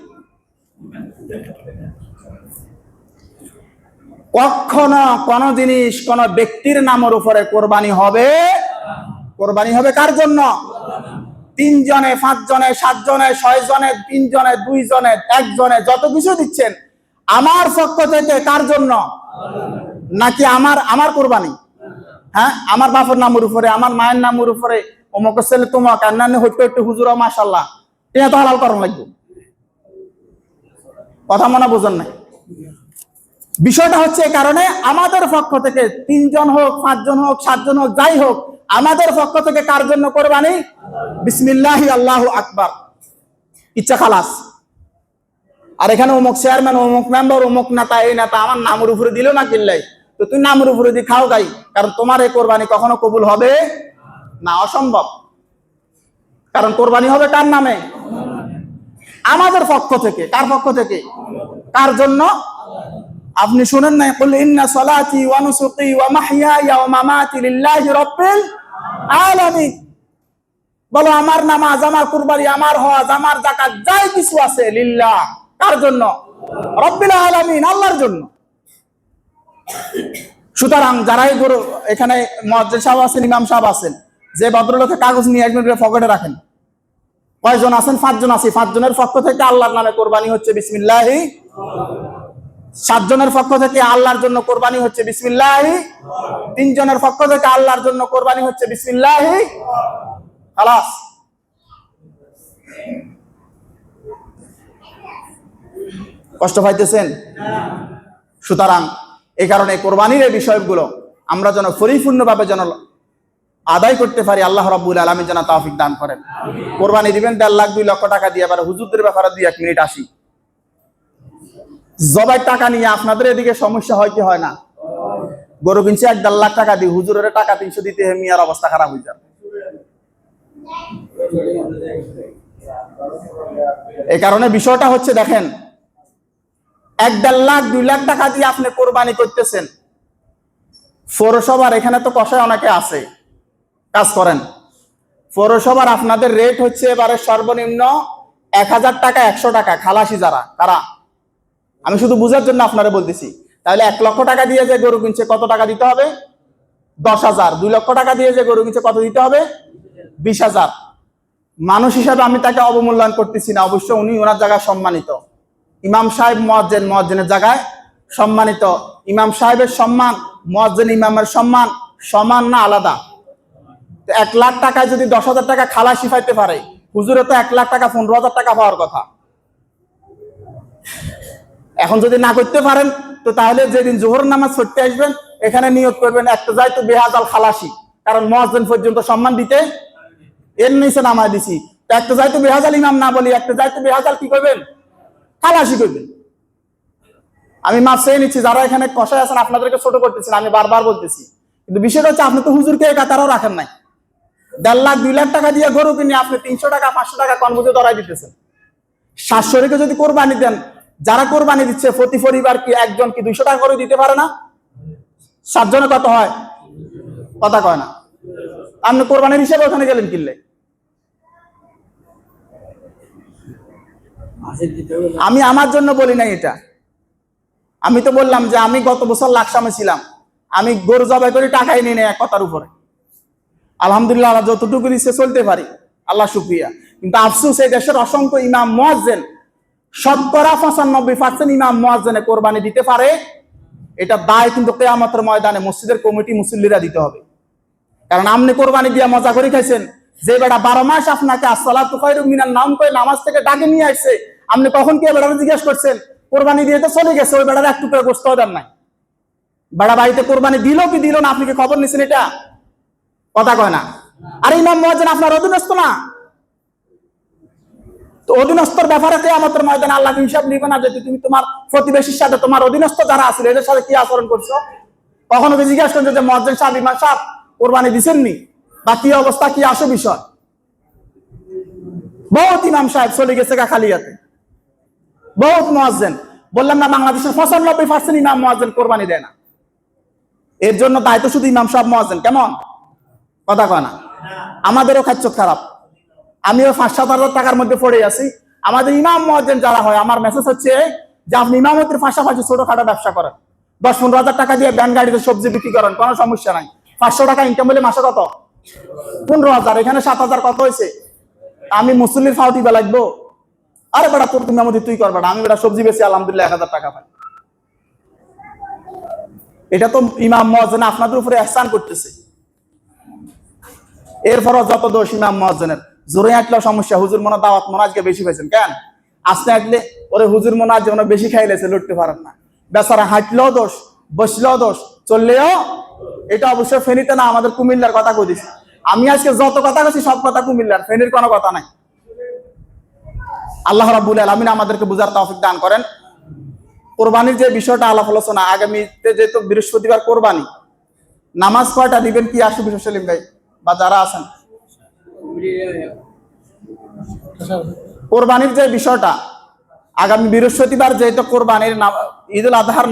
কখনো কোন জিনিস কোন ব্যক্তির নামের উপরে কোরবানি হবে। কোরবানি হবে কার জন্য? 3 জনে, 5 জনে, 7 জনে, 6 জনে, 3 জনে, 2 জনে, 1 জনে, যত কিছু দিচ্ছেন আমার পক্ষ থেকে কার জন্য? নাকি আমার কোরবানি? হ্যাঁ, আমার বাপের নামের উপরে, আমার মায়ের নামের উপরে, অমুক ছেলে তোমাকে আন্নানি হইতে হইতে হুজুর মাশাআল্লাহ এটা তো হালাল করা লাগবে। কথা মনে বোঝেন নাই? বিষয়টা হচ্ছে এই কারণে আমাদের পক্ষ থেকে 3 জন হোক, 5 জন হোক, 7 জন হোক, যাই হোক, আমাদের পক্ষ থেকে কার জন্য কোরবানি? বিসমিল্লাহি আল্লাহু আকবার, ইচ্ছা খালাস। আর এখানে অমুক চেয়ারম্যান, অমুক মেম্বার, অমুক নেতা, এই নেতা আমার নামের উপরে দিল না কিল্লাই, তো তুই নামের উপরে দিয়ে খাও গাই, কারণ তোমার এই কোরবানি কখনো কবুল হবে না, অসম্ভব। কারণ কোরবানি হবে কার নামে? আমাদের পক্ষ থেকে। কার পক্ষ থেকে? কার জন্য? আপনি শুনেন না, কুল ইন্না সালাতি ওয়া নুসুকি ওয়া মাহইয়ায়া ওয়া মামাতি লিল্লাহি রাব্বিল আলামিন। বলো আমার নামাজ, আমার কুরবানি, আমার হজ, আমার যাকাত, যাই কিছু আছে লিল্লাহ। কার জন্য? রাব্বিল আলামিন, আল্লাহর জন্য। সুতরাং যারাই গরু, এখানে মুয়াজ্জিন সাহেব আছেন, ইমাম সাহেব আছেন, যে ভদ্রলোকে কাগজ নিয়ে একজন পকেটে রাখেন। কয়জন আছেন? 5 জন আছি। 5 জনের পক্ষ থেকে আল্লাহর নামে কোরবানি হচ্ছে বিসমিল্লাহি। 7 জনের পক্ষ থেকে আল্লাহর জন্য কোরবানি হচ্ছে বিসমিল্লাহি। 3 জনের পক্ষ থেকে আল্লাহর জন্য কোরবানি হচ্ছে বিসমিল্লাহি। খালাস। কষ্ট পাইতেছেন? সুতরাং এই কারণে কোরবানির এই বিষয়গুলো আমরা যেন পরিপূর্ণভাবে যেন আদায় করতে পারি, আল্লাহ রাব্বুল আলামিন যেন তৌফিক দান করেন। কোরবানি দিবেন 1.5 লাখ 2 লক্ষ টাকা দিয়ে, আবার হুজুরদের ব্যাপারে 2-1 মিনিট আসি। জবাই টাকা নিয়ে আপনাদের এদিকে সমস্যা হয় কি হয় না? গরু কিনছে 1.5 লাখ টাকা দিয়ে, হুজুরের টাকা 300 দিতে মিয়ার অবস্থা খারাপ হয়ে যাবে। এই কারণে বিষয়টা হচ্ছে দেখেন, 1.5 লাখ 2 লাখ টাকা দিয়ে আপনি কোরবানি করতেছেন। পৌরসভার এখানে তো কষায় অনেকে আছে, কাজ করেন। পৌরসভার আপনাদের রেট হচ্ছে এবারে সর্বনিম্ন 1000 টাকা, 100 টাকা। খালাসি যারা, কারা? আমি শুধু বুঝার জন্য আপনারা বলতেছি। তাহলে 1 লক্ষ টাকা দিয়ে যে গরু কিনছে কত টাকা দিতে হবে? 10,000। 2 লক্ষ টাকা দিয়ে যে গরু কিনছে কত দিতে হবে? 20,000। মানুষ হিসাবে আমি তাকে অবমূল্যায়ন করতেছি না, অবশ্য উনি ওনার জায়গায় সম্মানিত। ইমাম সাহেব মুয়াজ্জিনের জায়গায় সম্মানিত। ইমাম সাহেবের সম্মান মুয়াজ্জিন ইমামের সম্মান সমান না আলাদা? 1 লাখ টাকায় যদি 10,000 টাকা খালা শিফাইতে পারে, হুজুরে তো 1 লাখ টাকা 15,000 টাকা পাওয়ার কথা। এখন যদি না করতে পারেন তো তাহলে যেদিন জোহর নামাজ পড়তে আসবেন এখানে নিয়ত করবেন একটা যাইতো বেহাজাল খালাসি, কারণ মুয়াজ্জিন পর্যন্ত সম্মান দিতে এর নিচে নামায় দিছি। তো একটা যাইতো বেহাজাল ইমাম না বলি, একটা যাইতো বেহাজাল কি করবেন? খালাসি করবেন। আমি মাপ চেয়ে নিচ্ছি, যারা এখানে কষায় আছেন আপনাদেরকে ছোট করতেছেন, আমি বারবার বলতেছি, কিন্তু বিষয়টা হচ্ছে আপনি তো হুজুরকে কাতারও রাখেন নাই। 1.5 লাখ 2 লাখ টাকা দিয়ে গরু কিনে আপনি 300 টাকা 500 টাকা কনবুঝে ধরাই দিতেছেন। 700 যদি কোরবানি দেন, যারা কোরবানি দিচ্ছে প্রতি পরিবার কি একজন কি 200 টাকা করে দিতে পারে না? 7 জনে কত হয়? কথা কয় না। আপনি কোরবানির হিসেবে ওখানে গেলেন কিনলে। আমি আমার জন্য বলি নাই এটা, আমি তো বললাম যে আমি গত বছর লাকসামে ছিলাম, আমি গরু জবাই করে টাকাই নিয়ে নেই এক কথার উপরে। আলহামদুলিল্লাহ আল্লাহ যতটুকু দিচ্ছে চলতে পারি, আল্লাহ শুকরিয়া। কিন্তু আফসোস এই দেশের অসংখ্য ইমাম মুয়াজ্জিন, 95% ইমাম মুয়াজ্জিনে কোরবানি দিতে পারে, এটা দায় কিন্তু কিয়ামতের ময়দানে মসজিদের কমিটি মুসল্লিরা দিতে হবে। কারণ আপনি কোরবানি দিয়ে মজা করে খাইছেন, যে বেটা 12 মাস আপনাকে আসসালাতু খায়রুম মিনান নাম করে নামাজ থেকে ডাকে নিয়ে আসছে, আপনি কখন কে বেটাকে জিজ্ঞেস করছেন? কোরবানি দিয়ে তো চলে গেছে, ওই বেটার একটু করে গোশত দেন নাই। বেটা বাড়িতে কোরবানি দিল কি দিল না আপনি কি খবর নিছেন? এটা কথা কয় না। আর ইমাম মুয়াজ্জিন আপনার অধীনস্থ না? তো অধীনস্থর ব্যাপারে কিয়ামতের ময়দানে আল্লাহ হিসাব নিবে না যে তুমি তোমার প্রতিবেশীর সাথে, তোমার অধীনস্থ যারা আছে এদের সাথে কি আচরণ করছো? কখনো কি জিজ্ঞাসা করছো যে মুয়াজ্জিন সাহেব, ইমাম সাহেব কোরবানি দিছেননি বা কি অবস্থা, কি আসো বিষয়? বহুত ইমাম সাহেব চলে গেছে খালিয়াতে, বহুত মুয়াজ্জিন। বললাম না বাংলাদেশের 95% ইমাম মুয়াজ্জিন কোরবানি দেয় না। এর জন্য দায়িত্ব শুধু ইমাম সাহেব মুয়াজ্জিন। কেমন কথা কয় না? আমাদেরও খাচ্ছ খারাপ, আমিও 5-7 হাজার টাকার মধ্যে পড়ে আছি। আমাদের ইমাম মুয়াজ্জিন যারা হয়, আমার মেসেজ হচ্ছে যে আপনি ইমামতির পাশাপাশি ছোটখাটো ব্যবসা করেন, 10-15 হাজার টাকা দিয়ে ব্যান গাড়িতে সবজি বিক্রি করেন, কোনো সমস্যা নাই। 500 টাকা ইনকাম হলে মাসে কত? 15,000। এখানে 7,000 কত হয়েছে? আমি মুসল্লির ফাউটি বে লাগবো? আরে বেটা তোর তুমি আমাদের তুই করবে না, আমি বেটা সবজি বেশি আলহামদুলিল্লাহ 1,000 টাকা পাই। এটা তো ইমাম মুয়াজ্জিন আপনাদের উপরে ইহসান করতেছে। এরপরও যত দোষ ইমাম মুয়াজ্জিনের, জোরে হাঁটলেও সমস্যা। হুজুর মনে দাওয়াত মনে আজকে বেশি পাইছেন কেন? আসতে হাঁটলে ওরে হুজুর মনে আজ যেমন বেশি খাইলেছে, লড়তে পারেন না। বেচারা হাঁটলেও দোষ, বসলেও দোষ, চললেও। এটা অবশ্যই ফেনীতে না, আমাদের কুমিল্লার কথা কই দিছি। আমি আজকে যত কথা কইছি সব কথা কুমিল্লার, ফেনীর কোনো কথা নাই। আল্লাহ রাব্বুল আলামিন আমাদেরকে বুঝার তৌফিক দান করেন। কোরবানির যে বিষয়টা আলাপ আলোচনা, আগামীতে যেহেতু বৃহস্পতিবার কোরবানি, নামাজ কয়টা দিবেন কি আসু বিষয় সেলিম ভাই বা যারা আছেন? কোরবানির যে বিষয়টা, আগামী বৃহস্পতিবার যেহেতু কোরবানির ঈদুল আজহার